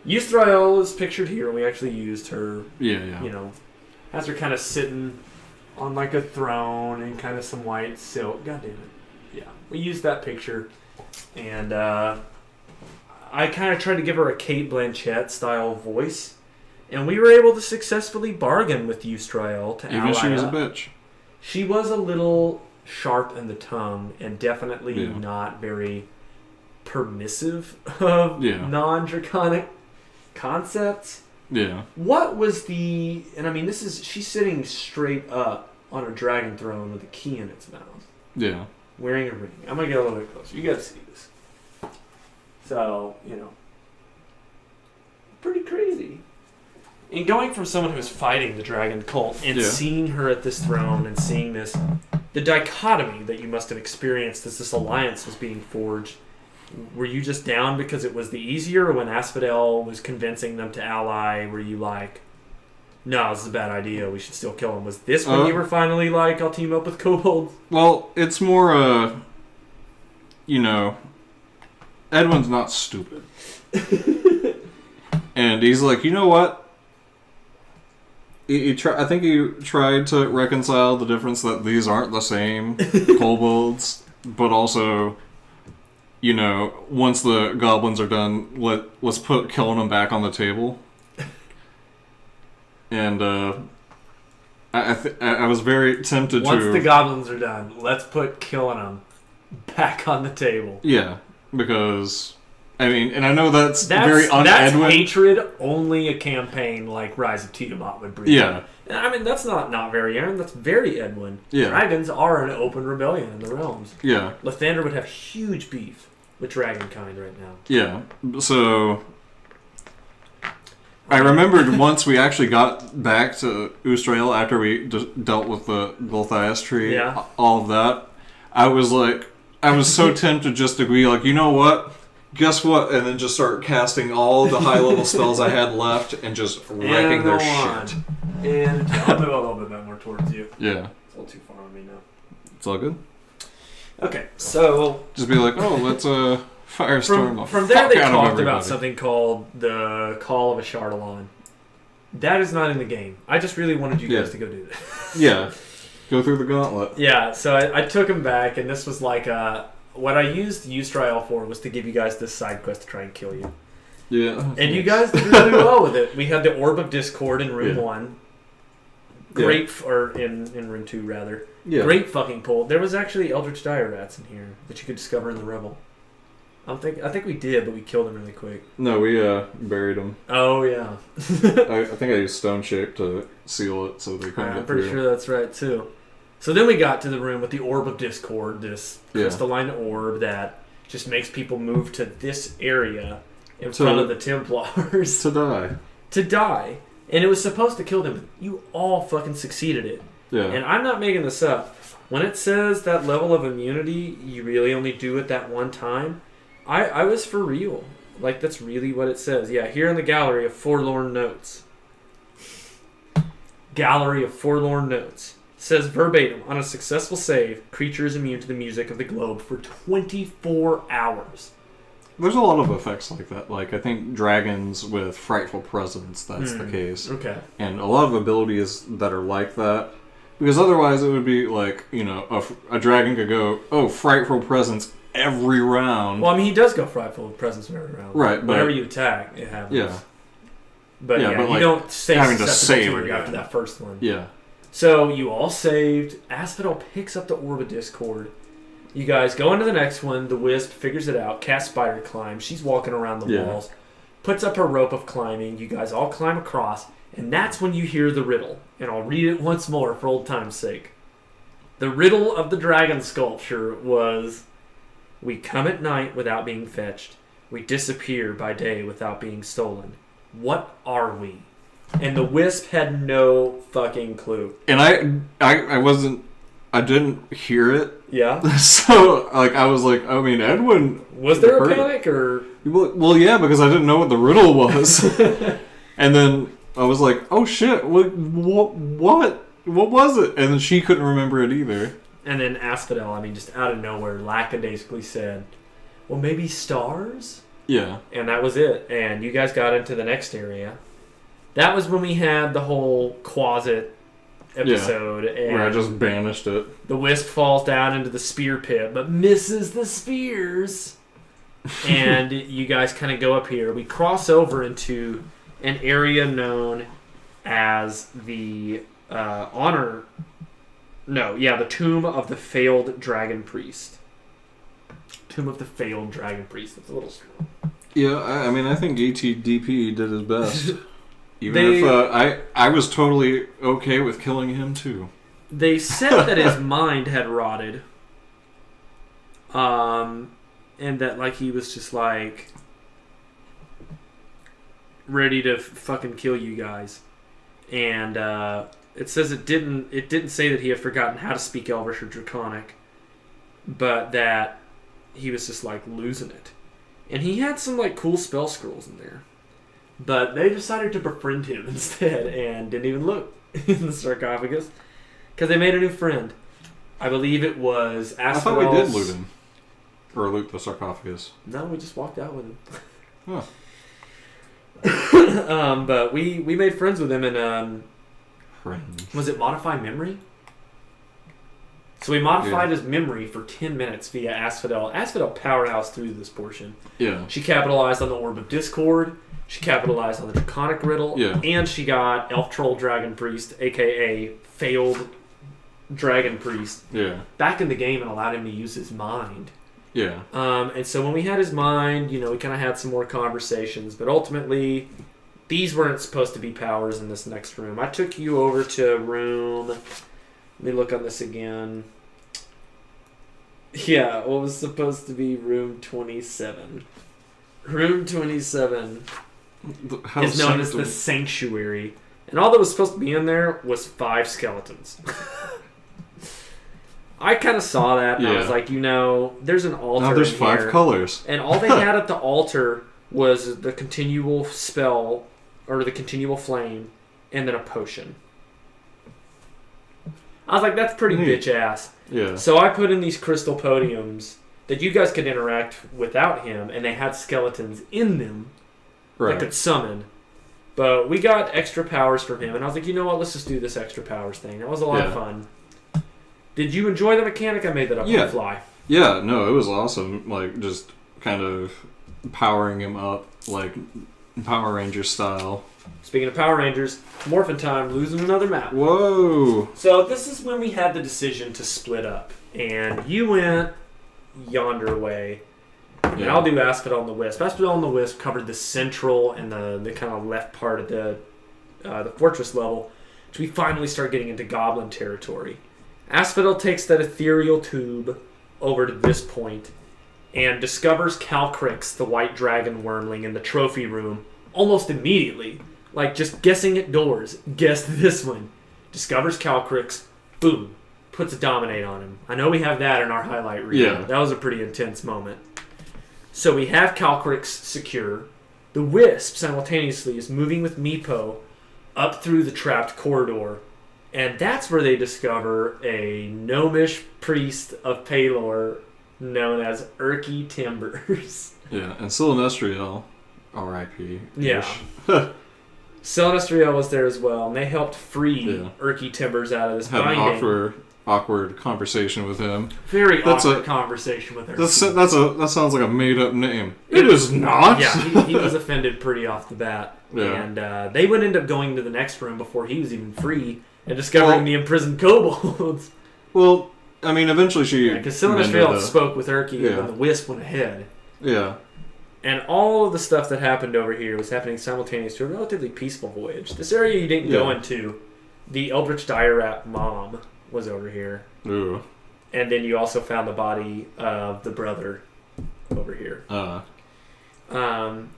Eustrael is pictured here. We actually used her. Yeah. Has her kind of sitting on like a throne and kind of some white silk. God damn it. Yeah, we used that picture, and I kind of tried to give her a Kate Blanchett style voice, and we were able to successfully bargain with Eustrael to Even ally she was a up. bitch. She was a little sharp in the tongue and definitely not very permissive of non-draconic concepts. Yeah. What was the... And I mean, she's sitting straight up on a dragon throne with a key in its mouth. Yeah. Wearing a ring. I'm going to get a little bit closer. You got to see this. So, pretty crazy. And going from someone who's fighting the dragon cult and seeing her at this throne and seeing this, the dichotomy that you must have experienced as this alliance was being forged, were you just down because it was the easier, or when Asphodel was convincing them to ally, were you like, no, this is a bad idea, we should still kill him? Was this when you were finally like, I'll team up with kobolds? Well, it's more, Edwin's not stupid. And he's like, you know what? I think he tried to reconcile the difference that these aren't the same kobolds, but also, once the goblins are done, let's put killing them back on the table. And I was very tempted Once to... the goblins are done, let's put killing them back on the table. Yeah, because... I mean, and I know that's very un-Edwin. That's hatred only a campaign like Rise of Tiamat would breed. Yeah. And I mean, that's not very Aaron. That's very Edwin. Yeah. Dragons are an open rebellion in the realms. Yeah. Lathander would have huge beef with dragonkind right now. Yeah. So... I remembered once we actually got back to Eustrael after we dealt with the Gulthias tree, all of that, I was so tempted just to be like, you know what? Guess what? And then just start casting all the high-level spells I had left and just wrecking their shit. And I'll move a little bit more towards you. Yeah. It's a little too far on me now. It's all good? Okay, so... Just be like, oh, let's firestorm From there they talked about something called the Call of a Chardalon. That is not in the game. I just really wanted you guys to go do that. Yeah. Go through the gauntlet. Yeah, so I took him back, and this was like what I used Eustrael for was to give you guys this side quest to try and kill you. Yeah. And you guys did really well with it. We had the Orb of Discord in room 1. Great, or in room 2, rather. Yeah. Great fucking pull. There was actually Eldritch Dire Rats in here that you could discover in the Revel. I think we did, but we killed them really quick. No, we buried them. Oh, yeah. I think I used Stone Shape to seal it so they couldn't get through. I'm pretty sure that's right, too. So then we got to the room with the Orb of Discord, this crystalline orb that just makes people move to this area in front of the Templars. To die. And it was supposed to kill them, but you all fucking succeeded it. Yeah. And I'm not making this up. When it says that level of immunity, you really only do it that one time, I was for real. Like, that's really what it says. Yeah, here in the Gallery of Forlorn Notes. Gallery of Forlorn Notes. Says verbatim, on a successful save, creature is immune to the music of the globe for 24 hours. There's a lot of effects like that. Like, I think dragons with Frightful Presence, that's the case. Okay. And a lot of abilities that are like that. Because otherwise it would be like, a dragon could go, oh, Frightful Presence every round. Well, I mean, he does go Frightful Presence every round. Right. Whenever you attack, it happens. Yeah. But you like, don't stay having to save again after that first one. Yeah. So you all saved. Asphodel picks up the Orb of Discord. You guys go into the next one. The Wisp figures it out. Casts Spider Climb. She's walking around the walls. Puts up her rope of climbing. You guys all climb across. And that's when you hear the riddle. And I'll read it once more for old time's sake. The riddle of the dragon sculpture was, we come at night without being fetched. We disappear by day without being stolen. What are we? And the Wisp had no fucking clue. And I didn't hear it. Yeah. So, I was like, I mean, Edwin... Was there a panic, or...? Well, yeah, because I didn't know what the riddle was. And then I was like, oh shit, what was it? And then she couldn't remember it either. And then Asphodel, just out of nowhere, lackadaisically said, well, maybe stars? Yeah. And that was it. And you guys got into the next area. That was when we had the whole closet episode. And where I just banished it. the wisp falls down into the spear pit, but misses the spears. And you guys kind of go up here. We cross over into an area known as the the Tomb of the Failed Dragon Priest. Tomb of the Failed Dragon Priest. That's a little strong. Yeah, I mean, I think GTDP did his best. Even if I was totally okay with killing him too. They said that his mind had rotted. And that like he was just like ready to fucking kill you guys. And it says it didn't say that he had forgotten how to speak Elvish or Draconic, but that he was just like losing it. And he had some like cool spell scrolls in there. But they decided to befriend him instead and didn't even look in the sarcophagus because they made a new friend. I believe it was Asphodel's... I thought we did loot him. Or loot the sarcophagus. No, we just walked out with him. Huh. But we made friends with him and... Friends. Was it Modify Memory? So we modified his memory for 10 minutes via Asphodel. Asphodel powerhouse through this portion. Yeah. She capitalized on the Orb of Discord. She capitalized on the Draconic Riddle. Yeah. And she got Elf Troll Dragon Priest, a.k.a. Failed Dragon Priest, back in the game and allowed him to use his mind. Yeah. And so when we had his mind, we kind of had some more conversations. But ultimately, these weren't supposed to be powers in this next room. I took you over to room... Let me look on this again. Yeah, what was supposed to be room 27. Room 27 is known as the Sanctuary. And all that was supposed to be in there was 5 skeletons. I kind of saw that, and I was like, there's an altar. Now there's 5 colors. And all they had at the altar was the continual spell, or the continual flame, and then a potion. I was like, that's pretty bitch ass. Yeah. So I put in these crystal podiums that you guys could interact without him, and they had skeletons in them that could summon. But we got extra powers from him, and I was like, you know what, let's just do this extra powers thing. That was a lot of fun. Did you enjoy the mechanic? I made that up on the fly. Yeah, no, it was awesome. Like, just kind of powering him up, like Power Ranger style. Speaking of Power Rangers, Morphin Time, losing another map. Whoa! So this is when we had the decision to split up. And you went yonder way. And I'll do Asphodel and the Wisp. Asphodel and the Wisp covered the central and the kind of left part of the fortress level. So we finally start getting into Goblin territory. Asphodel takes that ethereal tube over to this point and discovers Calcrix, the white dragon wormling, in the trophy room almost immediately. Like, just guessing at doors. Guess this one. Discovers Calcrix. Boom. Puts a Dominate on him. I know we have that in our highlight reel. Yeah. That was a pretty intense moment. So we have Calcrix secure. The Wisp, simultaneously, is moving with Meepo up through the trapped corridor. And that's where they discover a gnomish priest of Palor known as Urky Timbers. Yeah, and Silinestriel, R.I.P. Yeah. Silinestriel was there as well, and they helped free Urky Timbers out of this binding. Had an awkward conversation with him. Very awkward conversation with her. That sounds like a made-up name. It is not. Yeah, he was offended pretty off the bat. Yeah. And they would end up going to the next room before he was even free and discovering the imprisoned kobolds. Well, I mean, eventually she... Because Silinestriel spoke with Urky, and then the Wisp went ahead. Yeah. And all of the stuff that happened over here was happening simultaneous to a relatively peaceful voyage. This area you didn't go into, the Eldritch Dire Rat mom was over here. Ooh. And then you also found the body of the brother over here. And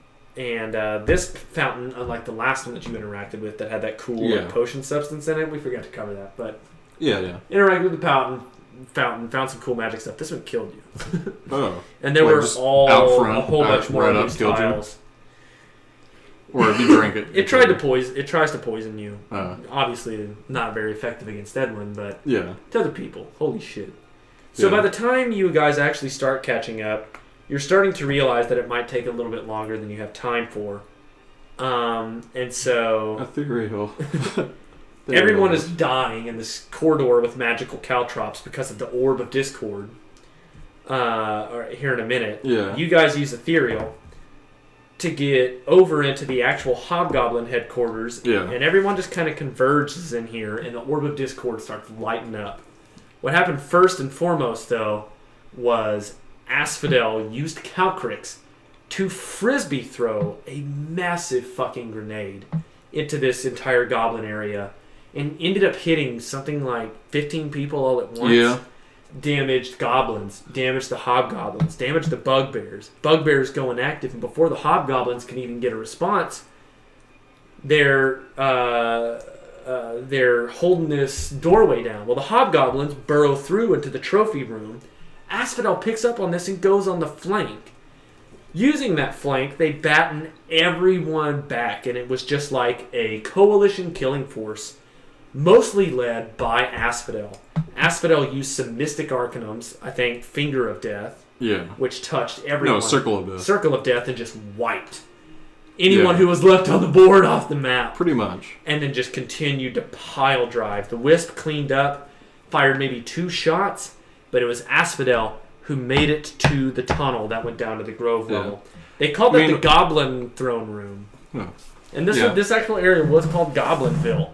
this fountain, unlike the last one that you interacted with that had that cool potion substance in it, we forgot to cover that. But interacted with the fountain, found some cool magic stuff. This one killed you. And there were a whole bunch more of these tiles. Or if you drink it. It tries to poison you. Obviously not very effective against Edwin, but to other people. Holy shit. So by the time you guys actually start catching up, you're starting to realize that it might take a little bit longer than you have time for. And so... Ethereal. Everyone is dying in this corridor with magical caltrops because of the Orb of Discord. Here in a minute. Yeah. You guys use Ethereal to get over into the actual Hobgoblin headquarters. Yeah. And everyone just kind of converges in here, and the Orb of Discord starts lighting up. What happened first and foremost, though, was Asphodel used Calcrix to frisbee throw a massive fucking grenade into this entire goblin area and ended up hitting something like 15 people all at once. Yeah. Damaged goblins, damaged the hobgoblins, damaged the bugbears. Bugbears go inactive, and before the hobgoblins can even get a response, they're holding this doorway down. Well, the hobgoblins burrow through into the trophy room. Asphodel picks up on this and goes on the flank. Using that flank, they batten everyone back, and it was just like a coalition killing force, mostly led by Asphodel. Asphodel used some Mystic Arcanums, I think Finger of Death, which touched everyone. No, Circle of Death. Circle of Death, and just wiped anyone who was left on the board off the map. Pretty much. And then just continued to pile drive. The Wisp cleaned up, fired maybe 2 shots, but it was Asphodel who made it to the tunnel that went down to the Grove level. They called it the Goblin Throne Room. Huh. And this actual area was called Goblinville.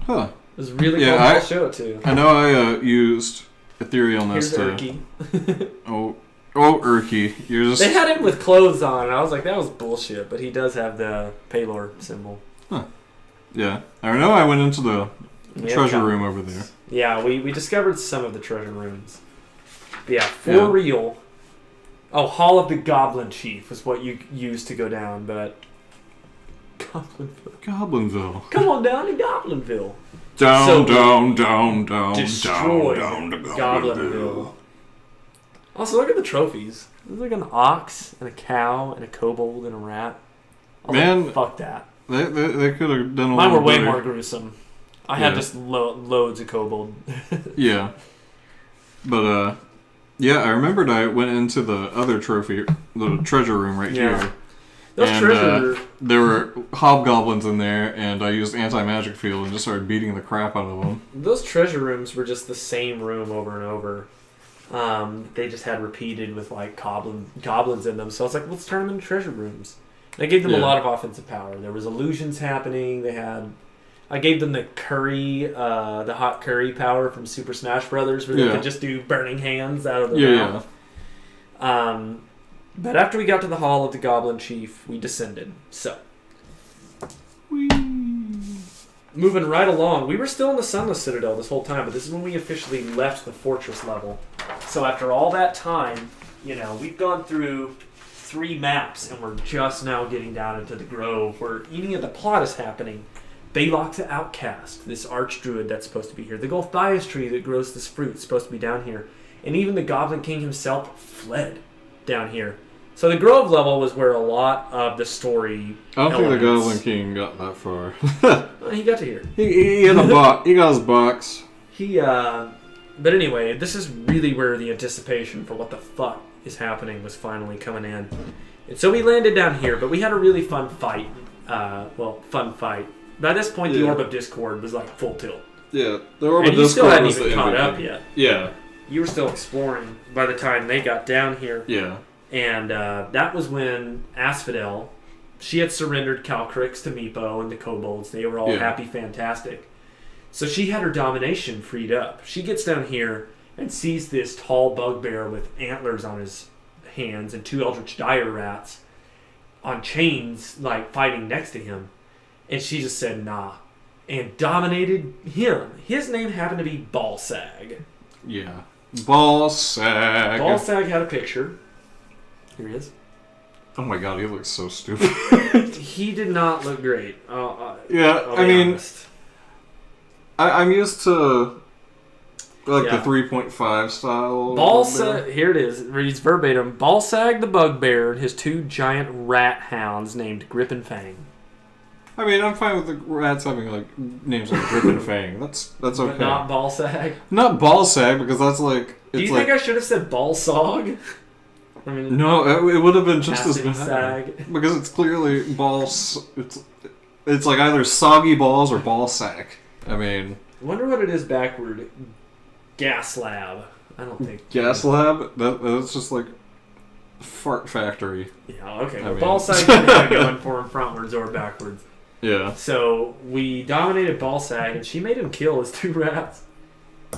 Huh. It was really cool. I'll show it to you. I know I used Etherealness Here's Urky. Oh, Urky. You're just... They had him with clothes on, and I was like, that was bullshit, but he does have the Palor symbol. Huh. Yeah. I know I went into the treasure room over there. Yeah, we discovered some of the treasure rooms. But yeah, for real. Oh, Hall of the Goblin Chief was what you used to go down, but... Goblinville. Come on down to Goblinville. Down. Destroyed Goblinville. Also, look at the trophies. There's like an ox and a cow and a kobold and a rat. Man, like, fuck that. They could have done a Mine were little way better. more gruesome. I had just loads of kobold. Yeah. But, I remembered I went into the other trophy, the treasure room here. There were hobgoblins in there, and I used anti-magic field and just started beating the crap out of them. Those treasure rooms were just the same room over and over. They just had repeated with like goblins in them. So I was like, let's turn them into treasure rooms. And I gave them a lot of offensive power. There was illusions happening. I gave them the hot curry power from Super Smash Brothers, where they could just do burning hands out of their mouth. But after we got to the Hall of the Goblin Chief, we descended. So, moving right along, we were still in the Sunless Citadel this whole time, but this is when we officially left the fortress level. So after all that time, we've gone through 3 maps, and we're just now getting down into the Grove, where any of the plot is happening. Balok the Outcast, this archdruid that's supposed to be here. The Golthias tree that grows this fruit is supposed to be down here. And even the Goblin King himself fled down here. So the Grove level was where a lot of the story I don't think the Goblin King got that far. Well, he got to here. He got his box. But anyway, this is really where the anticipation for what the fuck is happening was finally coming in. And so we landed down here, but we had a really fun fight. Fun fight. By this point, the Orb of Discord was like full tilt. Yeah, the Orb of Discord. And you still hadn't even caught MVP. up yet. Yeah. You were still exploring by the time they got down here. Yeah. And that was when Asphodel, she had surrendered Calcrix to Meepo and the kobolds. They were all happy, fantastic. So she had her domination freed up. She gets down here and sees this tall bugbear with antlers on his hands and 2 eldritch dire rats on chains, like fighting next to him. And she just said, nah. And dominated him. His name happened to be Balsag. Yeah. Balsag. Balsag had a picture. Here he is. Oh my god, he looks so stupid. He did not look great. I'll be honest. I'm used to the 3.5 style. Balsag, here it is. It reads verbatim. Balsag the Bugbear and his 2 giant rat hounds named Grip and Fang. I mean, I'm fine with the rats having names like Grip and Fang. That's okay. But not Balsag? Not Balsag, because that's like... Do you think I should have said Balsog? I mean, no, it would have been just as bad. Sag. Because it's clearly balls. It's like either soggy balls or ball sack. I mean... I wonder what it is backward. Gas lab. I don't think... Gas lab? That's just like... Fart factory. Yeah, okay. Well, Ballsag didn't have it going for him frontwards or backwards. Yeah. So we dominated Ballsag, and she made him kill his 2 rats.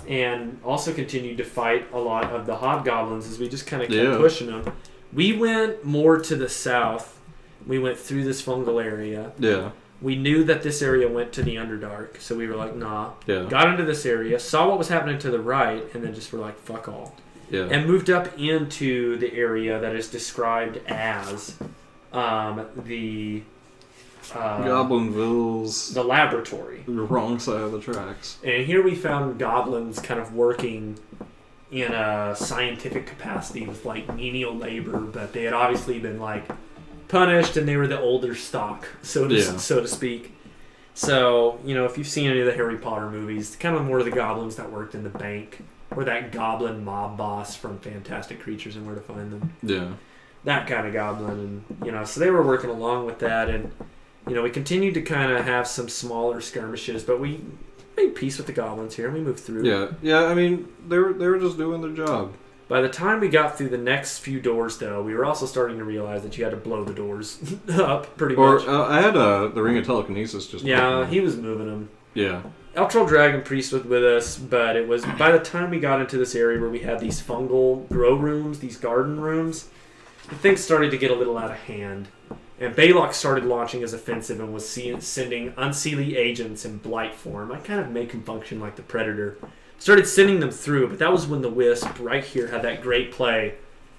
And also continued to fight a lot of the hobgoblins as we just kind of kept pushing them. We went more to the south. We went through this fungal area. Yeah. We knew that this area went to the Underdark, so we were like, nah. Yeah. Got into this area, saw what was happening to the right, and then just were like, fuck all. Yeah. And moved up into the area that is described as the... Goblinville's... The laboratory. The wrong side of the tracks. And here we found goblins kind of working in a scientific capacity with like menial labor, but they had obviously been like punished, and they were the older stock, so to speak. So, you know, if you've seen any of the Harry Potter movies, kind of more of the goblins that worked in the bank, or that goblin mob boss from Fantastic Creatures and Where to Find Them. Yeah. That kind of goblin, and, you know, so they were working along with that, and, you know, we continued to kind of have some smaller skirmishes, but we made peace with the goblins here, and we moved through. Yeah, I mean, they were just doing their job. By the time we got through the next few doors, though, we were also starting to realize that you had to blow the doors up pretty much. I had the Ring of Telekinesis just... Yeah, he was moving them. Yeah. Eltrol Dragon Priest was with us, but it was by the time we got into this area where we had these fungal grow rooms, these garden rooms, things started to get a little out of hand. And Balok started launching his offensive and was sending Unseelie agents in blight form. I kind of make him function like the Predator. Started sending them through, but that was when the Wisp right here had that great play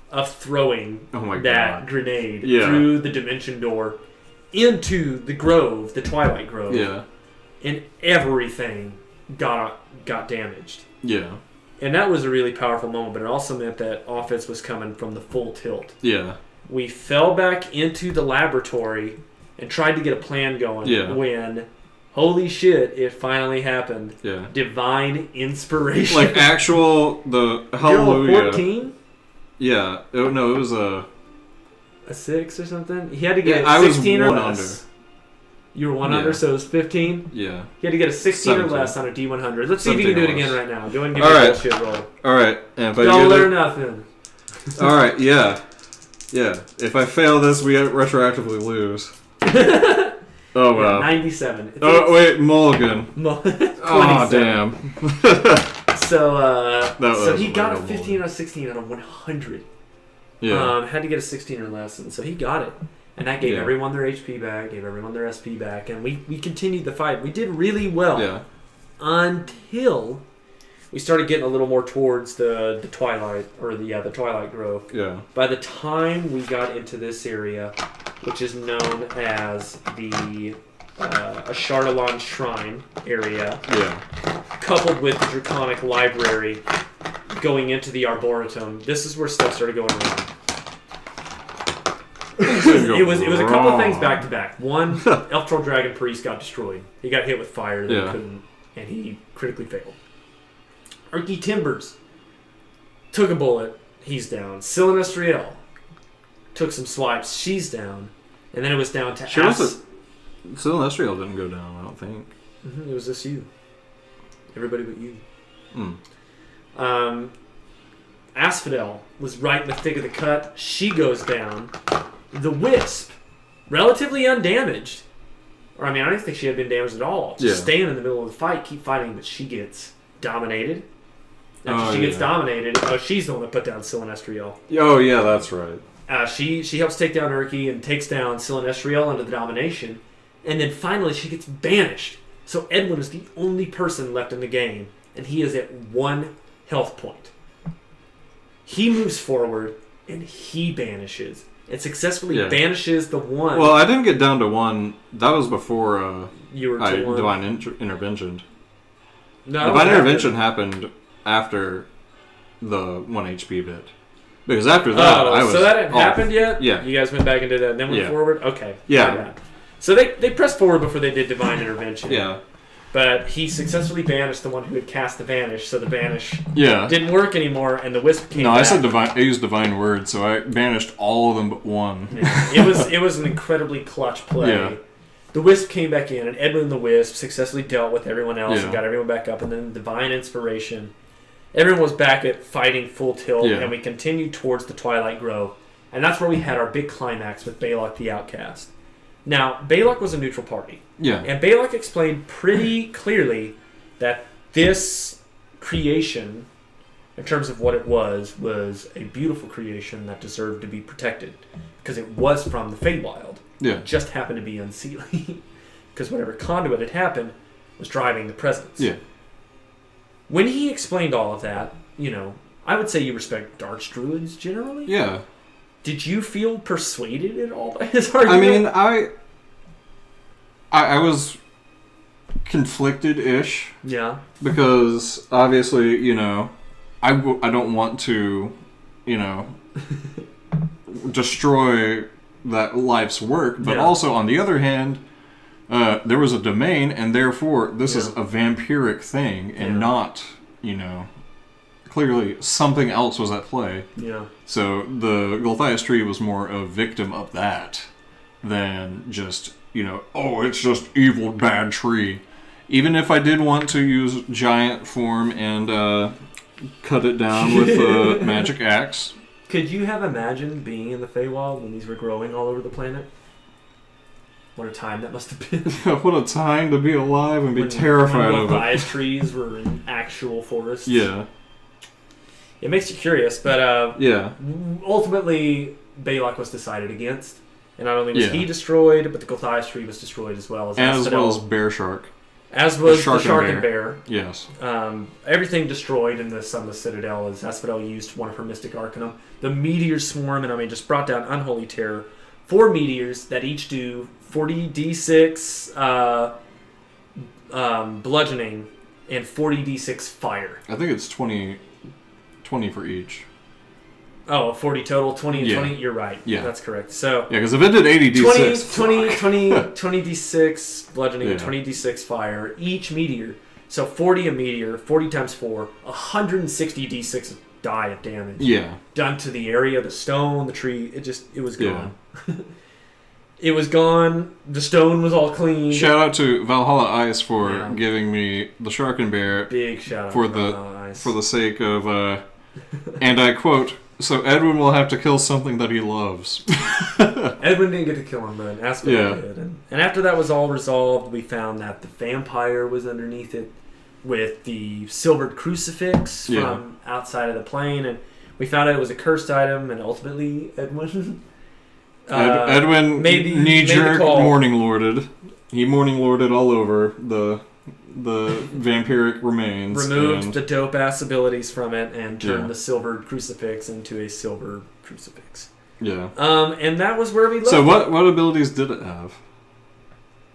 of throwing that grenade through the dimension door into the grove, the Twilight Grove. Yeah. And everything got damaged. Yeah. And that was a really powerful moment, but it also meant that offense was coming from the full tilt. Yeah. We fell back into the laboratory and tried to get a plan going when, holy shit, it finally happened. Yeah. Divine inspiration. Like actual, the Hallelujah. 14? Yeah. It was a 6 or something? He had to get 16 or less. Under. You were 1 under, so it was 15? Yeah. He had to get a 16 or less on a D100. Let's see if you can do it again right now. Go ahead and give me a bullshit roll. Alright. Double or nothing. Alright, yeah. Yeah. If I fail this, we retroactively lose. Oh, wow. 97. Wait, Mulligan. 27. Oh, damn. So he got a 15 or 16 out of 100. Yeah. Had to get a 16 or less, and so he got it. And that gave everyone their HP back, gave everyone their SP back, and we continued the fight. We did really well until we started getting a little more towards the Twilight, or the Twilight Grove. Yeah. By the time we got into this area, which is known as the Ashardalon Shrine area, coupled with the Draconic Library, going into the Arboretum, this is where stuff started going wrong. It was a couple of things back to back. One, Elf-Troll Dragon Priest got destroyed. He got hit with fire that he couldn't, and he critically failed. Urki Timbers took a bullet. He's down. Sylvanestriel took some swipes. She's down. And then it was down to Sylvanestriel didn't go down, I don't think. It was just you. Everybody but you. Asphodel was right in the thick of the cut. She goes down. The Wisp, relatively undamaged. Or, I mean, I don't think she had been damaged at all. Just staying in the middle of the fight, keep fighting, but she gets dominated. After she gets dominated, she's the one that put down Sylvanestriel. Oh, yeah, that's right. She helps take down Urki and takes down Sylvanestriel under the domination. And then finally she gets banished. So Edwin is the only person left in the game, and he is at 1 health point. He moves forward, and he banishes. And successfully banishes the one. Well, I didn't get down to 1. That was before you were to 1. Divine Intervention. No, Divine Intervention happened after the 1 HP bit. Because after that, I was so that hadn't happened yet? Yeah. You guys went back and did that and then went forward? Okay. Yeah. So they pressed forward before they did Divine Intervention. Yeah. But he successfully banished the one who had cast the Banish, so the Banish didn't work anymore, and the Wisp came back. I said I used Divine Word, so I banished all of them but 1. Yeah. It was an incredibly clutch play the Wisp came back in, and Edwin and the Wisp successfully dealt with everyone else and Yeah. got everyone back up, and then Divine Inspiration. Everyone was back at fighting full tilt, Yeah. and we continued towards the Twilight Grove. And that's where we had our big climax with Balok the Outcast. Now, Balok was a neutral party. Yeah. And Balok explained pretty clearly that this creation, in terms of what it was a beautiful creation that deserved to be protected. Because it was from the Feywild. Yeah. It just happened to be unseelie. Because whatever conduit had happened was driving the presence. Yeah. When he explained all of that, I would say you respect Dark Druids generally. Yeah. Did you feel persuaded at all by his argument? I mean, I was conflicted-ish. Yeah. Because, obviously, I don't want to, destroy that life's work. But also, on the other hand, there was a domain, and therefore, this is a vampiric thing, and not, clearly something else was at play. Yeah. So the Gulthias tree was more a victim of that than just, it's just evil, bad tree. Even if I did want to use giant form and cut it down with a magic axe. Could you have imagined being in the Feywild when these were growing all over the planet? What a time that must have been. What a time to be alive and be terrified when of it. Gulthias trees were in actual forests. Yeah. It makes you curious, but ultimately, Balok was decided against. And not only was he destroyed, but the Gulthias tree was destroyed as well. As well as Bear Shark. As was the Shark and Bear. Yes. Everything destroyed in the Sunless Citadel as Asphodel used one of her Mystic Arcanum. The meteors swarm, and just brought down Unholy Terror. 4 meteors that each do 40d6 bludgeoning and 40d6 fire. I think it's 20 for each. Oh, 40 total, 20 and 20? You're right. Yeah. That's correct. So yeah, because if it did 80d6... 20d6 bludgeoning and 20d6 fire, each meteor. So 40 a meteor, 40 times 4, 160d6 die of damage. Yeah. Done to the area, the stone, the tree, it was gone. Yeah. It was gone. The stone was all clean. Shout out to Valhalla Ice for giving me the Shark and Bear. Big shout out for to Valhalla Ice. For the sake of, and I quote, "So Edwin will have to kill something that he loves." Edwin didn't get to kill him, but Asphodel did. And after that was all resolved, we found that the vampire was underneath it with the silvered crucifix from outside of the plane, and we found out it was a cursed item, and ultimately Edwin... Edwin knee-jerk morning lorded. He morning lorded all over the vampiric remains. Removed the dope ass abilities from it and turned the silvered crucifix into a silver crucifix. Yeah. And that was where we left. So what abilities did it have?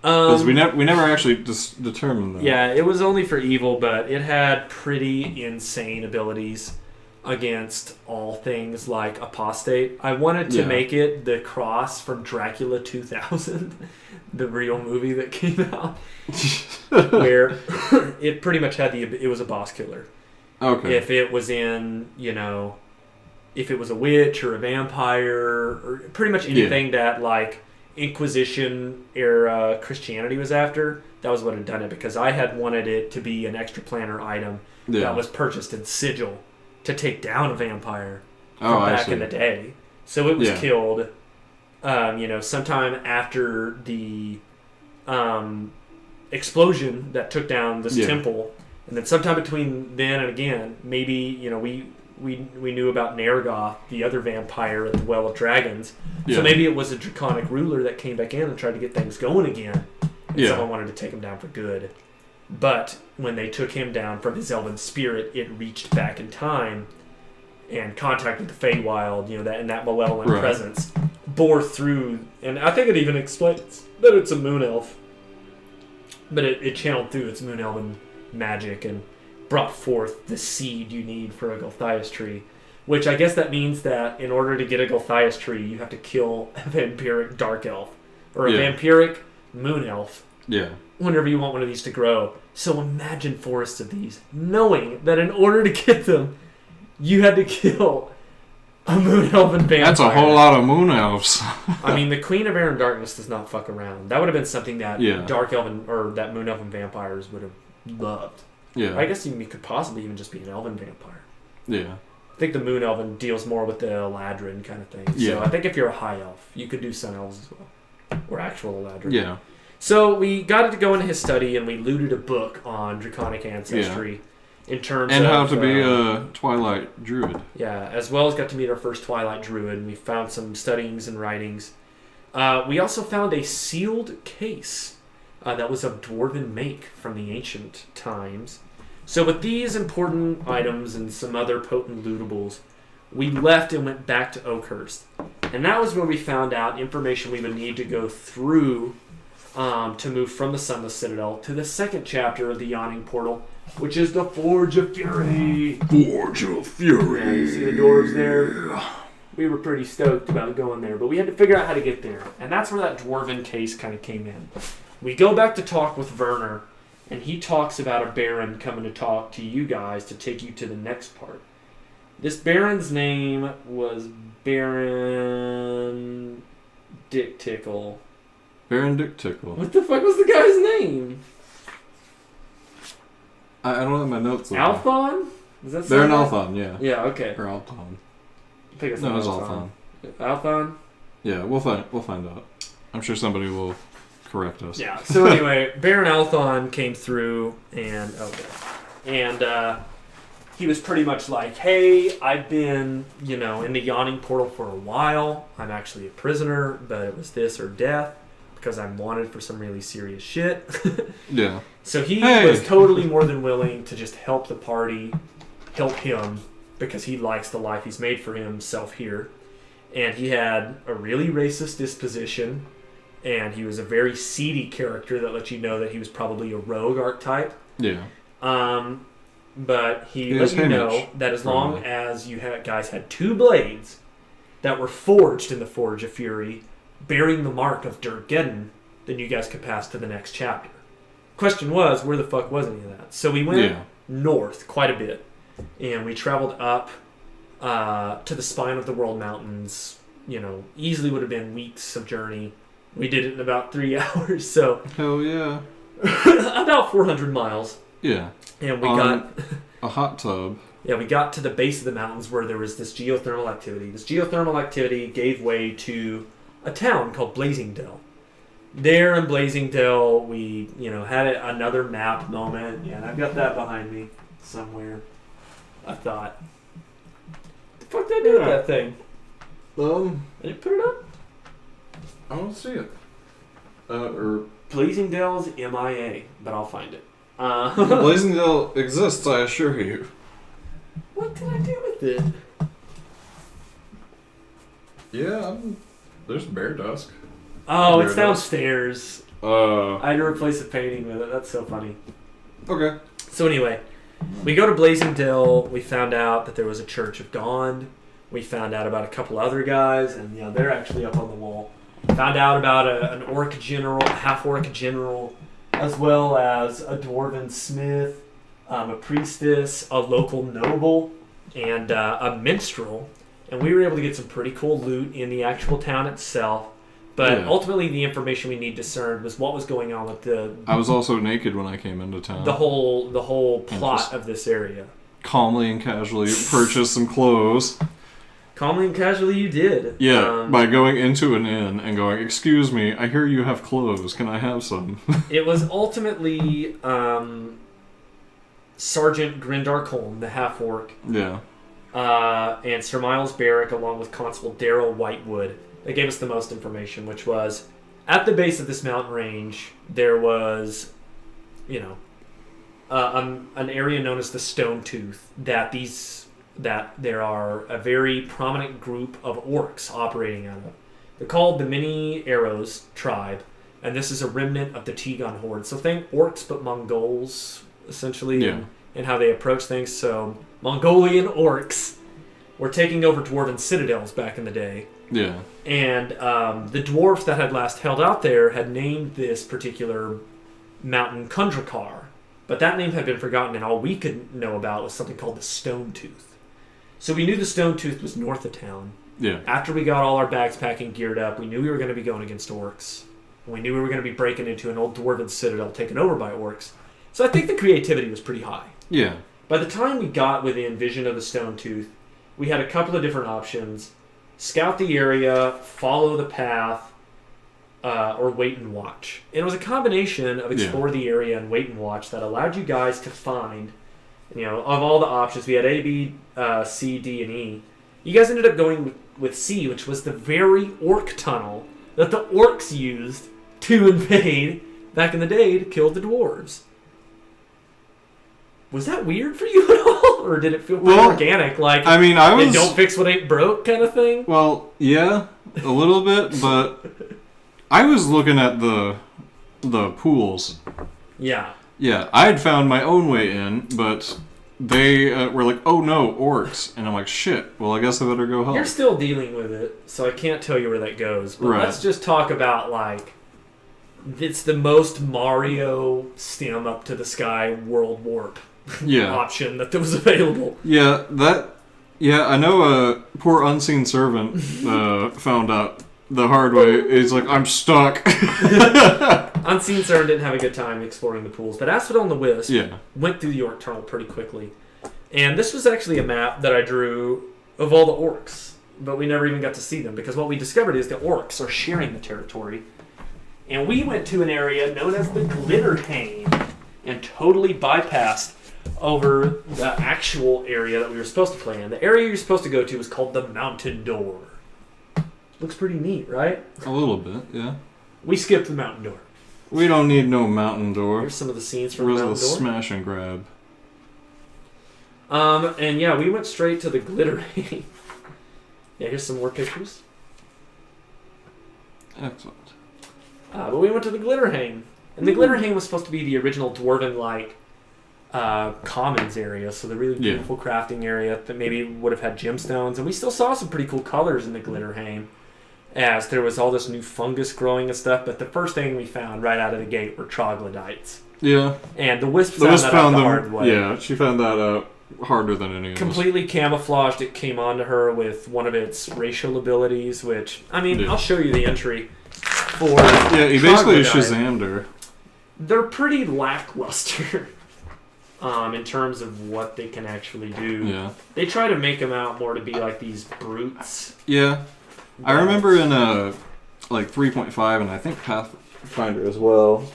Because we never actually determined that. Yeah, it was only for evil, but it had pretty insane abilities against all things like apostate. I wanted to make it the cross from Dracula 2000, the real movie that came out, where it pretty much had it was a boss killer. Okay. If it was in, if it was a witch or a vampire or pretty much anything that like Inquisition era Christianity was after, that was what had done it, because I had wanted it to be an extra planner item that was purchased in Sigil to take down a vampire from back in the day. So it was killed, sometime after the explosion that took down this temple, and then sometime between then and again, maybe we knew about Nergoth, the other vampire at the Well of Dragons. Yeah. So maybe it was a draconic ruler that came back in and tried to get things going again. And someone wanted to take him down for good. But when they took him down from his elven spirit, it reached back in time and contacted the Feywild, that malevolent presence, bore through, and I think it even explains that it's a moon elf. But it channeled through its moon elven magic and brought forth the seed you need for a Gulthias tree. Which I guess that means that in order to get a Gulthias tree, you have to kill a vampiric dark elf. Or a vampiric moon elf. Yeah. Whenever you want one of these to grow. So imagine forests of these, knowing that in order to get them, you had to kill A moon elven vampire. That's a whole lot of moon elves. I mean, the Queen of Air and Darkness does not fuck around. That would have been something that dark elven or that moon elven vampires would have loved. Yeah. I guess you could possibly even just be an elven vampire. Yeah. I think the moon elven deals more with the Eladrin kind of thing. Yeah. So I think if you're a high elf, you could do sun elves as well, or actual Eladrin. Yeah. So we got to go into his study and we looted a book on draconic ancestry. Yeah. In terms and of... how to be a Twilight Druid. Yeah, as well as got to meet our first Twilight Druid, and we found some studyings and writings. We also found a sealed case that was of dwarven make from the ancient times. So with these important items and some other potent lootables, we left and went back to Oakhurst. And that was where we found out information we would need to go through to move from the Sunless Citadel to the second chapter of the Yawning Portal, which is the Forge of Fury. Forge of Fury. Yeah, you see the dwarves there? We were pretty stoked about going there, but we had to figure out how to get there. And that's where that dwarven case kind of came in. We go back to talk with Werner, and he talks about a baron coming to talk to you guys to take you to the next part. This baron's name was Baron Dick Tickle. Baron Dick Tickle. What the fuck was the guy's name? I don't have my notes. Althon? Is that Baron Althon, yeah. Yeah, okay. Or Althon. I think it's No, it's Althon. Althon? Yeah, we'll find out. I'm sure somebody will correct us. Yeah. So anyway, Baron Althon came through and he was pretty much like, "Hey, I've been, in the Yawning Portal for a while. I'm actually a prisoner, but it was this or death because I'm wanted for some really serious shit." Yeah. So he was totally more than willing to just help the party, help him, because he likes the life he's made for himself here. And he had a really racist disposition, and he was a very seedy character that let you know that he was probably a rogue archetype. Yeah. But he let you know that as long as you guys had 2 blades that were forged in the Forge of Fury, bearing the mark of Durgeddon, then you guys could pass to the next chapter. Question was, where the fuck was any of that? So we went north quite a bit, and we traveled up to the spine of the World Mountains. Easily would have been weeks of journey. We did it in about 3 hours, so... Hell yeah. About 400 miles. Yeah. And we got... a hot tub. Yeah, we got to the base of the mountains where there was this geothermal activity. This geothermal activity gave way to a town called Blazingdale. There in Blazingdale, we, had another map moment. Yeah, and I've got that behind me somewhere. I thought, the fuck did I do with that thing? Did it put it up? I don't see it. Blazingdale's MIA, but I'll find it. Blazingdale exists, I assure you. What did I do with it? Yeah, there's Bear Dusk. Oh, it's downstairs. I I had to replace the painting with it. That's so funny. Okay. So anyway, we go to Blazingdale. We found out that there was a Church of Gond. We found out about a couple other guys, and they're actually up on the wall. Found out about an orc general, a half-orc general, as well as a dwarven smith, a priestess, a local noble, and a minstrel. And we were able to get some pretty cool loot in the actual town itself. But ultimately, the information we need discerned was what was going on with the... I was also naked when I came into town. The whole plot of this area. Calmly and casually purchased some clothes. Calmly and casually you did. Yeah, by going into an inn and going, "Excuse me, I hear you have clothes. Can I have some?" It was ultimately Sergeant Grindar Colm, the half-orc. Yeah. And Sir Miles Barrick, along with Constable Darrell Whitewood. They gave us the most information, which was at the base of this mountain range, there was, an area known as the Stone Tooth, that there are a very prominent group of orcs operating out of. They're called the Many Arrows tribe, and this is a remnant of the Tegon horde. So think orcs, but Mongols, essentially, and how they approach things. So Mongolian orcs were taking over dwarven citadels back in the day. Yeah. And the dwarf that had last held out there had named this particular mountain Kundrakar. But that name had been forgotten, and all we could know about was something called the Stone Tooth. So we knew the Stone Tooth was north of town. Yeah. After we got all our bags packed and geared up, we knew we were going to be going against orcs. We knew we were going to be breaking into an old dwarven citadel taken over by orcs. So I think the creativity was pretty high. Yeah. By the time we got within vision of the Stone Tooth, we had a couple of different options. Scout the area, follow the path, or wait and watch. And it was a combination of explore the area and wait and watch that allowed you guys to find, of all the options, we had A, B, C, D, and E. You guys ended up going with C, which was the very orc tunnel that the orcs used to invade back in the day to kill the dwarves. Was that weird for you at all? Or did it feel pretty organic? Like, I mean, don't fix what ain't broke kind of thing? Well, yeah, a little bit, but I was looking at the pools. Yeah. Yeah, I had found my own way in, but they were like, oh no, orcs. And I'm like, shit, well, I guess I better go help. You're still dealing with it, so I can't tell you where that goes. But let's just talk about, like, it's the most Mario stem up to the sky world warp option that there was available. Yeah, I know a poor unseen servant found out the hard way. He's like, I'm stuck. Unseen servant didn't have a good time exploring the pools, but Asphodel and the Wisp went through the orc tunnel pretty quickly. And this was actually a map that I drew of all the orcs, but we never even got to see them, because what we discovered is the orcs are sharing the territory. And we went to an area known as the Glitterhane and totally bypassed over the actual area that we were supposed to play in. The area you're supposed to go to was called the Mountain Door. Looks pretty neat, right? A little bit, yeah. We skipped the Mountain Door. We don't need no Mountain Door. Here's some of the scenes from the Mountain Door. Smash and grab. And yeah, we went straight to the Glitterhane. Here's some more pictures. Excellent. But we went to the Glitterhane. And the Glitterhane was supposed to be the original dwarven-like commons area, so the really beautiful crafting area that maybe would have had gemstones. And we still saw some pretty cool colors in the Glitterhane, as there was all this new fungus growing and stuff. But the first thing we found right out of the gate were troglodytes. Yeah. And the Wisp found that out the hard way. Yeah, she found that out harder than any of us. Completely camouflaged. It came onto her with one of its racial abilities, which, I mean, I'll show you the entry for he basically Shazammed her. They're pretty lackluster in terms of what they can actually do. Yeah. They try to make them out more to be like these brutes. Yeah. I remember in 3.5 and I think Pathfinder as well.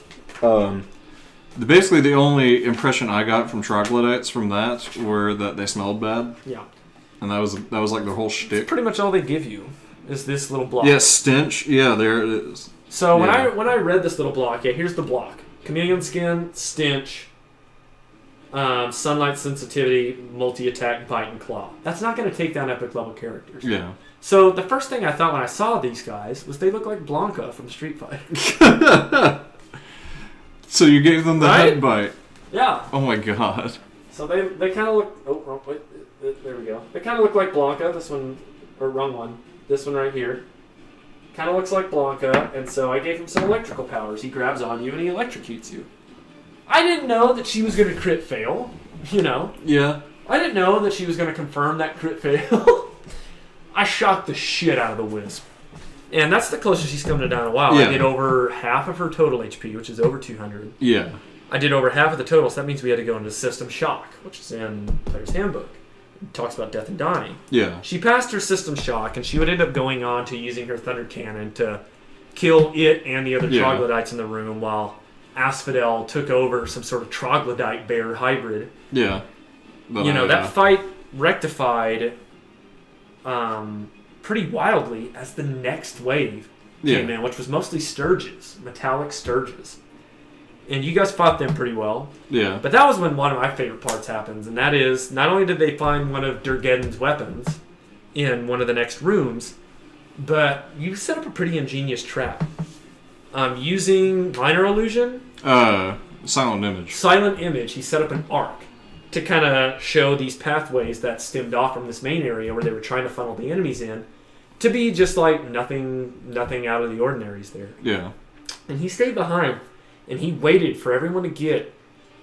Basically, the only impression I got from troglodytes from that were that they smelled bad. Yeah. And that was like their whole shtick. That's pretty much all they give you is this little block. Yeah, stench. Yeah, there it is. So when I read this little block, here's the block: chameleon skin, stench, sunlight sensitivity, multi-attack, bite, and claw. That's not going to take down epic level characters. Yeah. So the first thing I thought when I saw these guys was they look like Blanca from Street Fighter. So you gave them the head bite. Yeah. Oh my god. So they kind of look. Oh, wrong, wait, there we go. They kind of look like Blanca. This one, or wrong one. This one right here. Kind of looks like Blanca, and so I gave him some electrical powers. He grabs on you and he electrocutes you. I didn't know that she was going to crit fail. Yeah. I didn't know that she was going to confirm that crit fail. I shocked the shit out of the Wisp. And that's the closest she's come to down in a while. Yeah. I did over half of her total HP, which is over 200. Yeah. I did over half of the total, so that means we had to go into System Shock, which is in Player's Handbook. It talks about death and dying. Yeah. She passed her System Shock, and she would end up going on to using her Thunder Cannon to kill it and the other troglodytes in the room, while Asphodel took over some sort of troglodyte bear hybrid. Yeah. That fight rectified pretty wildly as the next wave came in, which was mostly Sturges, metallic Sturges. And you guys fought them pretty well. Yeah. But that was when one of my favorite parts happens, and that is, not only did they find one of Durgeddon's weapons in one of the next rooms, but you set up a pretty ingenious trap. Using minor illusion? Silent image. Silent image. He set up an arc to kind of show these pathways that stemmed off from this main area where they were trying to funnel the enemies in, to be just like nothing out of the ordinaries there. Yeah. And he stayed behind, and he waited for everyone to get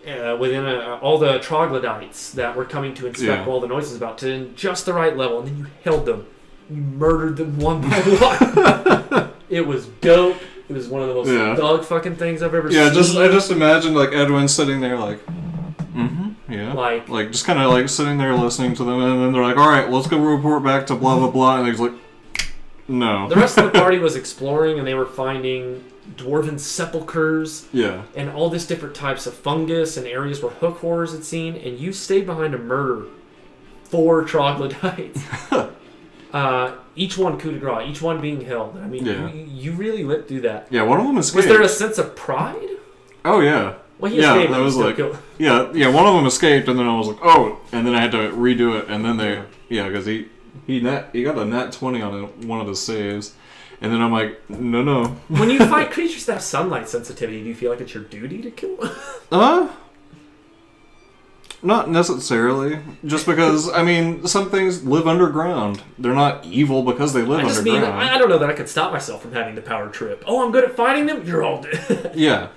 within all the troglodytes that were coming to inspect Yeah. all the noises about to in just the right level, and then you held them. You murdered them one by one. It was dope. It was one of the most thug fucking things I've ever seen. I just imagine like Edwin sitting there like, yeah, like just kind of like sitting there listening to them, and then they're like, all right, let's go report back to blah blah blah, and he's like, no. The rest of the party was exploring, and they were finding dwarven sepulchers, and all this different types of fungus and areas where hook horrors had seen, and you stayed behind to murder 4 troglodytes. Each one coup de grace, each one being held. I mean, you really went through that. Yeah, one of them escaped. Was there a sense of pride? Oh, yeah. Well, he escaped. That was like, one of them escaped, and then I was like, oh, and then I had to redo it, and then because he got a nat 20 on one of his saves, and then I'm like, no. When you fight creatures that have sunlight sensitivity, do you feel like it's your duty to kill them? Not necessarily. Just because, I mean, some things live underground. They're not evil because they live underground. I don't know that I could stop myself from having the power trip. Oh, I'm good at fighting them? You're all dead. Yeah,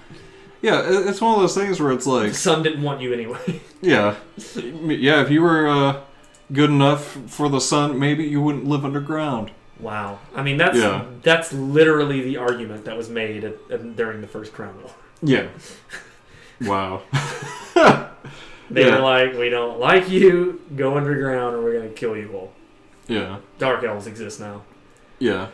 it's one of those things where it's like... The sun didn't want you anyway. Yeah, if you were good enough for the sun, maybe you wouldn't live underground. Wow. I mean, that's literally the argument that was made during the first Crown War. Yeah. Wow. They were like, we don't like you, go underground or we're going to kill you all. Yeah. Dark elves exist now. Yeah.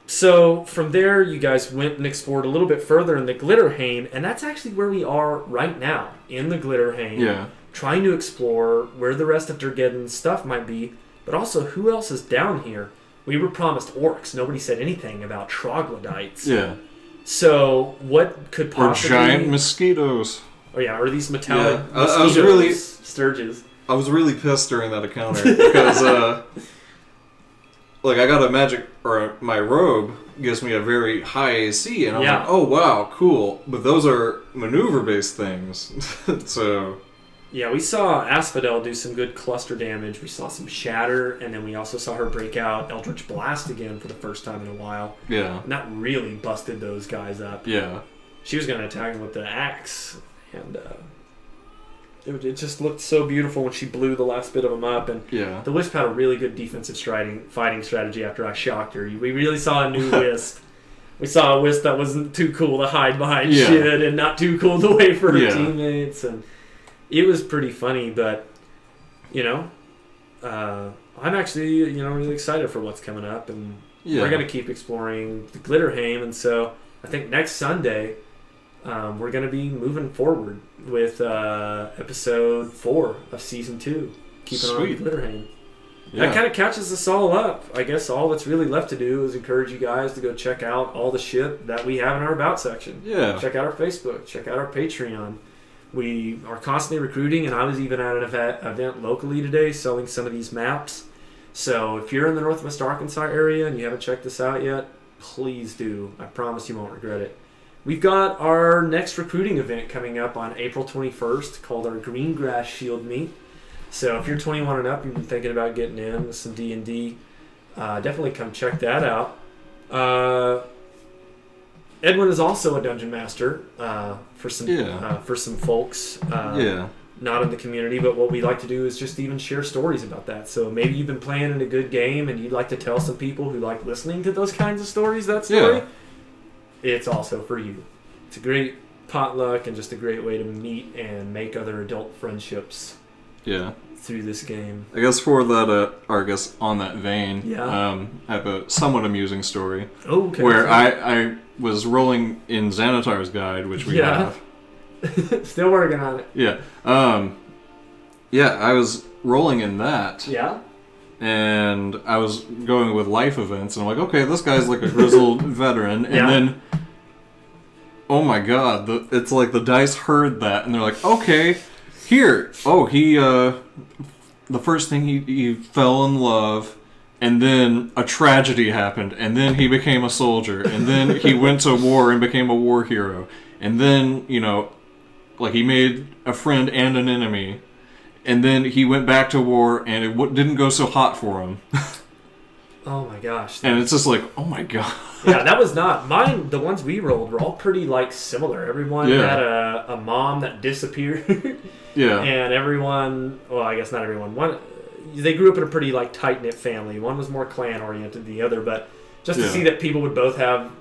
So from there, you guys went and explored a little bit further in the Glitterhane, and that's actually where we are right now, in the Glitterhane. Yeah. Trying to explore where the rest of Durgeddon's stuff might be, but also who else is down here. We were promised orcs. Nobody said anything about troglodytes. Yeah. So what could possibly... Or giant mosquitoes. Oh yeah, or these metallic I was really sturges. I was really pissed during that encounter because like I got a magic, or my robe gives me a very high AC, and I'm like, oh wow, cool. But those are maneuver based things. So yeah, we saw Asphodel do some good cluster damage. We saw some shatter, and then we also saw her break out Eldritch Blast again for the first time in a while. Yeah. And that really busted those guys up. Yeah. She was going to attack him with the axe. And it just looked so beautiful when she blew the last bit of them up. And the Wisp had a really good defensive fighting strategy after I shocked her. We really saw a new Wisp. We saw a Wisp that wasn't too cool to hide behind shit and not too cool to wait for her teammates. And it was pretty funny, but, I'm actually, really excited for what's coming up. And we're going to keep exploring the Glitterhane. And so I think next Sunday... we're going to be moving forward with episode 4 of season 2. Keeping on with Glitterhane. That kind of catches us all up. I guess all that's really left to do is encourage you guys to go check out all the shit that we have in our About section. Yeah. Check out our Facebook. Check out our Patreon. We are constantly recruiting, and I was even at an event locally today selling some of these maps. So if you're in the Northwest Arkansas area and you haven't checked this out yet, please do. I promise you won't regret it. We've got our next recruiting event coming up on April 21st called our Greengrass Shield Meet. So if you're 21 and up, you've been thinking about getting in with some D&D, definitely come check that out. Edwin is also a dungeon master for some folks. Not in the community, but what we like to do is just even share stories about that. So maybe you've been playing in a good game and you'd like to tell some people who like listening to those kinds of stories that story. Yeah. It's also for you. It's a great potluck and just a great way to meet and make other adult friendships. Yeah. Through this game. I guess for that, or I guess on that vein, I have a somewhat amusing story. Oh, okay. Where I was rolling in Xanatar's guide, which we have. Still working on it. Yeah. I was rolling in that. Yeah. And I was going with life events, and I'm like, okay, this guy's like a grizzled veteran, and then, oh my god, it's like the dice heard that, and they're like, okay, here, the first thing he fell in love, and then a tragedy happened, and then he became a soldier, and then he went to war and became a war hero, and then, like he made a friend and an enemy. And then he went back to war, and it didn't go so hot for him. Oh my gosh. And it's just like, oh my god. Yeah, that was not mine. The ones we rolled were all pretty like similar. Everyone had a mom that disappeared. Yeah. And everyone, well, I guess not everyone. They grew up in a pretty like tight knit family. One was more clan oriented than the other, but just to see that people would both have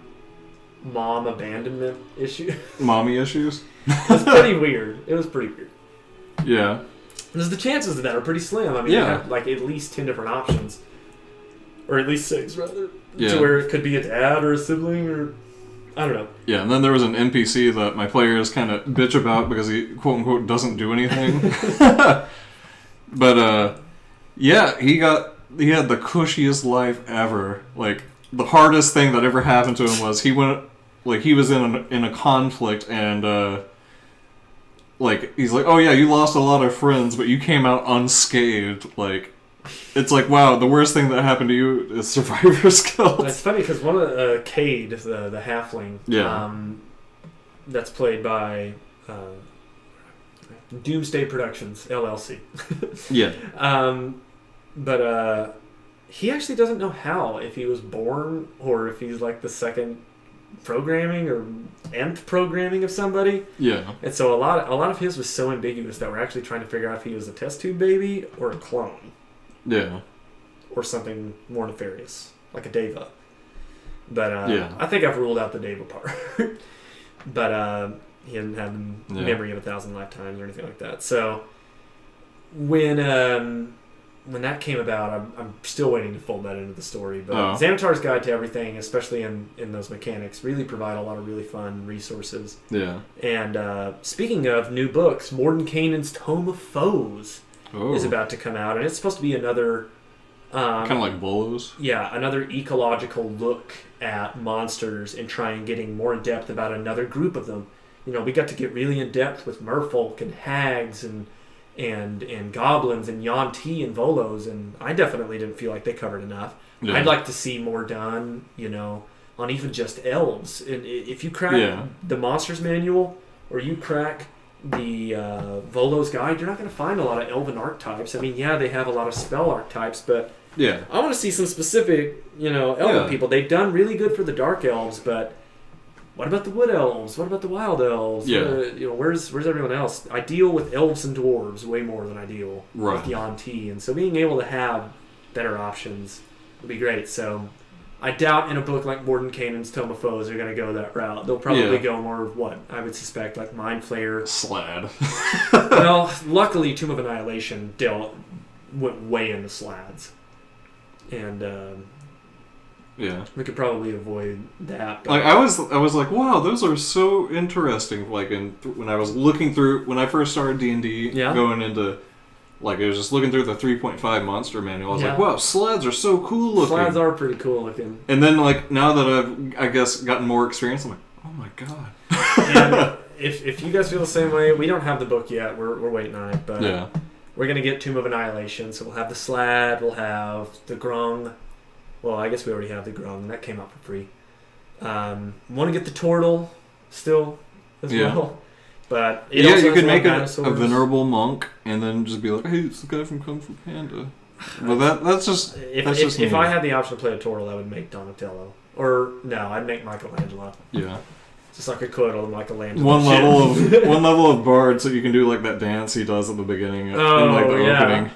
mom abandonment issues, mommy issues. It was pretty weird. It was pretty weird. Yeah. Because the chances of that are pretty slim. I mean, you have like at least 10 different options, or at least 6 rather, to where it could be a dad or a sibling or I don't know. Yeah, and then there was an NPC that my players kind of bitch about because he quote unquote doesn't do anything. But yeah, he had the cushiest life ever. Like the hardest thing that ever happened to him was he was in a conflict and like he's like, oh yeah, you lost a lot of friends, but you came out unscathed. Like it's like, wow, the worst thing that happened to you is survivor's guilt. It's funny because one of Cade, the halfling, that's played by Doomsday Productions LLC. Yeah. But he actually doesn't know how, if he was born or if he's like the second programming or nth programming of somebody. Yeah. And so a lot of his was so ambiguous that we're actually trying to figure out if he was a test tube baby or a clone. Yeah. Or something more nefarious, like a Deva. But yeah. I think I've ruled out the Deva part. But he didn't have the memory of 1,000 lifetimes or anything like that. So when that came about, I'm still waiting to fold that into the story. But Xanatar's Guide to Everything, especially in those mechanics, really provide a lot of really fun resources. Yeah. And speaking of new books, Mordenkainen's Tome of Foes is about to come out, and it's supposed to be another kind of like Volos. Yeah, another ecological look at monsters and trying getting more in depth about another group of them. You know, we got to get really in depth with merfolk and hags and goblins and Yuan-Ti and Volos, and I definitely didn't feel like they covered enough. Yeah. I'd like to see more done, you know, on even just elves. And if you crack the Monsters Manual or you crack the Volos Guide, you're not going to find a lot of elven archetypes. I mean, yeah, they have a lot of spell archetypes, but I want to see some specific, you know, elven people. They've done really good for the dark elves, but what about the wood elves? What about the wild elves? Yeah. You know, where's everyone else? I deal with elves and dwarves way more than I deal with Yuan-Ti, and so being able to have better options would be great. So I doubt in a book like Mordenkainen's Tome of Foes they're going to go that route. They'll probably go more of what I would suspect, like Mind Flayer. Slad. Well, luckily Tomb of Annihilation went way into slads. And we could probably avoid that. But like I was like, wow, those are so interesting. Like when I was looking through when I first started D&D, going into like I was just looking through the 3.5 monster manual. I was like, wow, slads are so cool looking. Slads are pretty cool looking. And then like now that I've I guess gotten more experience, I'm like, oh my god. And if you guys feel the same way, we don't have the book yet. We're waiting on it, but we're gonna get Tomb of Annihilation. So we'll have the slad, we'll have the grung. Well, I guess we already have the grung. That came out for free. Want to get the turtle still as well. But you could make a venerable monk and then just be like, hey, it's the guy from Kung Fu Panda. Well, that's just if I had the option to play a turtle, I would make Donatello. Or no, I'd make Michelangelo. Yeah. Just like a quote on Michelangelo. One level of bard, so you can do like that dance he does at the beginning in like the opening.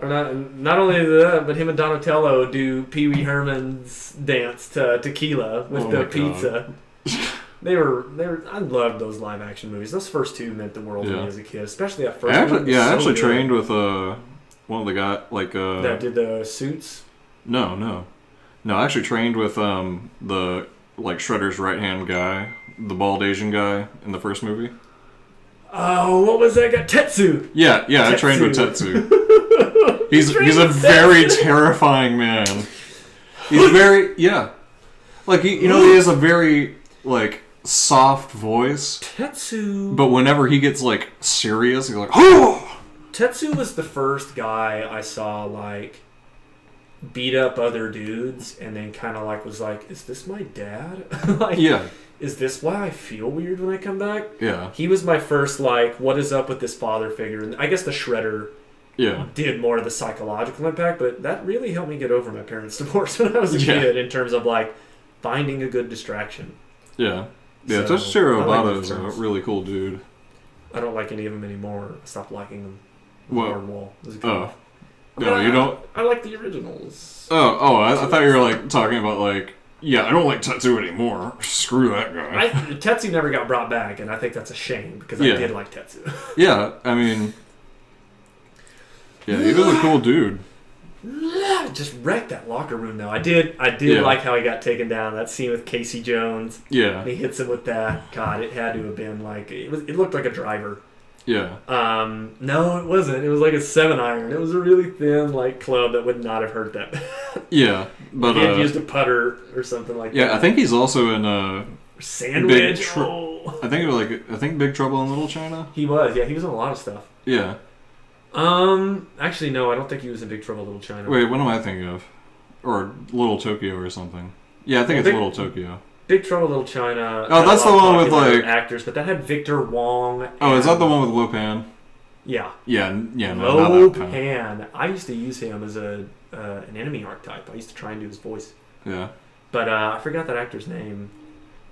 Or not only that, but him and Donatello do Pee Wee Herman's dance to Tequila with the pizza. They were. I loved those live action movies. Those first two meant the world to me as a kid, especially that first one. I actually trained with one of the guys that did the Suits. No. I actually trained with the like Shredder's right hand guy, the bald Asian guy in the first movie. Oh, what was that guy? Tetsu. Yeah, Tetsu. I trained with Tetsu. He's a very terrifying man. He's very like he has a very like soft voice. Tetsu. But whenever he gets like serious, he's like, oh. Tetsu was the first guy I saw like beat up other dudes and then kind of like was like, is this my dad? Like, is this why I feel weird when I come back? Yeah. He was my first like, what is up with this father figure? And I guess the Shredder did more of the psychological impact, but that really helped me get over my parents' divorce when I was a kid in terms of like finding a good distraction. Yeah. Yeah, So, Toshiro I like Obata those is a films. really cool dude. I don't like any of them anymore. I stopped liking them. What? Hardwall. No, you don't? I like the originals. I thought you were like talking about like, yeah, I don't like Tetsu anymore. Screw that guy. Tetsu never got brought back, and I think that's a shame because I did like Tetsu. Yeah, I mean, yeah, he was a cool dude. Just wrecked that locker room though. I did like how he got taken down. That scene with Casey Jones. Yeah. And he hits him with that. God, it had to have been like it looked like a driver. Yeah. No, it wasn't. It was like a 7-iron. It was a really thin like club that would not have hurt that bad. Yeah, but he had used a putter or something like that. Yeah, I think he's also in Sandwich. I think Big Trouble in Little China. He was. Yeah, he was in a lot of stuff. Yeah. Actually, no, I don't think he was in Big Trouble in Little China. Wait, what am I thinking of? Or Little Tokyo or something? Yeah, I think it's Little Tokyo. Big Trouble in Little China. Oh, that's the one with like actors, but that had Victor Wong. Oh, is that the one with Lopan? Yeah. Yeah. No, Lopan. I used to use him as an enemy archetype. I used to try and do his voice. Yeah. But I forgot that actor's name.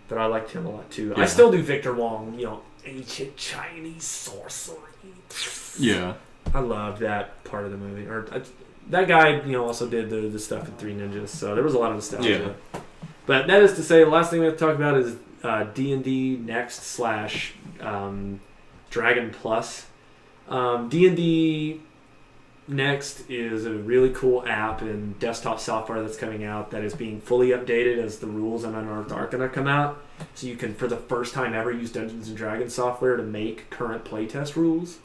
But I liked him a lot too. Yeah. I still do Victor Wong. Ancient Chinese sorcery. Yeah. I loved that part of the movie. That guy, also did the stuff in Three Ninjas. So there was a lot of nostalgia. Yeah. But that is to say, the last thing we have to talk about is D&D Next / Dragon Plus. D&D Next is a really cool app and desktop software that's coming out that is being fully updated as the rules on Unearthed Arcana come out. So you can, for the first time ever, use Dungeons & Dragons software to make current playtest rules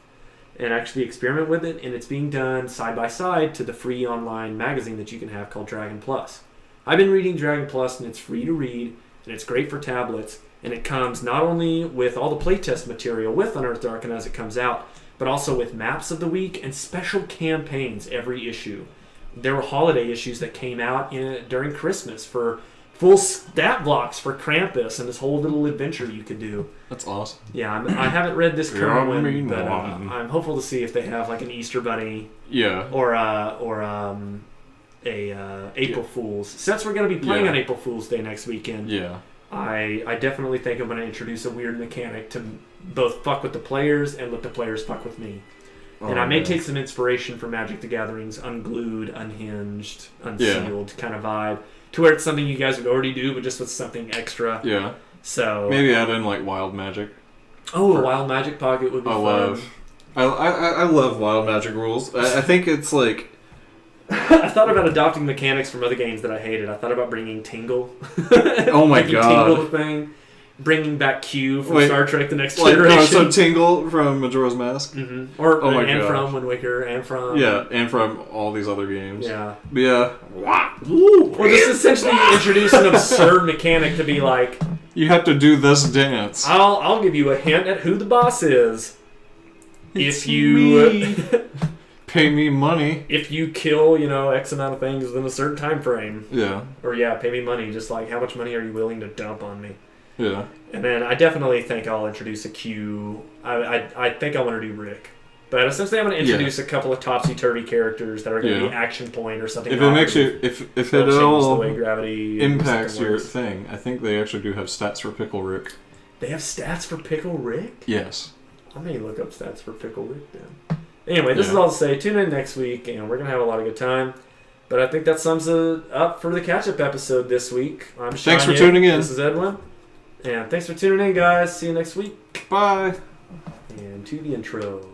and actually experiment with it. And it's being done side by side to the free online magazine that you can have called Dragon Plus. I've been reading Dragon Plus, and it's free to read, and it's great for tablets. And it comes not only with all the playtest material with Unearthed Arcana as it comes out, but also with maps of the week and special campaigns every issue. There were holiday issues that came out during Christmas for full stat blocks for Krampus and this whole little adventure you could do. That's awesome. Yeah, I haven't read this current one, but I'm hopeful to see if they have like an Easter Bunny. Yeah. Or April Fool's. Since we're going to be playing on April Fool's Day next weekend, I definitely think I'm going to introduce a weird mechanic to both fuck with the players and let the players fuck with me. And I may take some inspiration from Magic the Gathering's Unglued, Unhinged, Unsealed kind of vibe, to where it's something you guys would already do, but just with something extra. Yeah. So maybe add in like Wild Magic. Oh, a Wild Magic Pocket would be fun. I love Wild Magic rules. I think it's like... I thought about adopting mechanics from other games that I hated. I thought about bringing Tingle. Oh my god. Tingle thing. Bringing back Q from Star Trek The Next Generation. No, so Tingle from Majora's Mask? Mm-hmm. And from Wind Waker, and from... Yeah, and from all these other games. Yeah. But yeah. Or just essentially introduce an absurd mechanic to be like... You have to do this dance. I'll give you a hint at who the boss is. It's me. Pay me money. If you kill, X amount of things within a certain time frame. Yeah. Or pay me money. Just like, how much money are you willing to dump on me? Yeah. And then I definitely think I'll introduce a Q. I think I want to do Rick. But essentially I'm going to introduce a couple of topsy-turvy characters that are going to be action point or something. If it makes you... If it all the way gravity impacts your thing, I think they actually do have stats for Pickle Rick. They have stats for Pickle Rick? Yes. I may look up stats for Pickle Rick then. Anyway, this is all to say. Tune in next week, and we're going to have a lot of good time. But I think that sums it up for the catch-up episode this week. I'm Shanye. Thanks for tuning in. This is Edwin. And thanks for tuning in, guys. See you next week. Bye. And to the intro.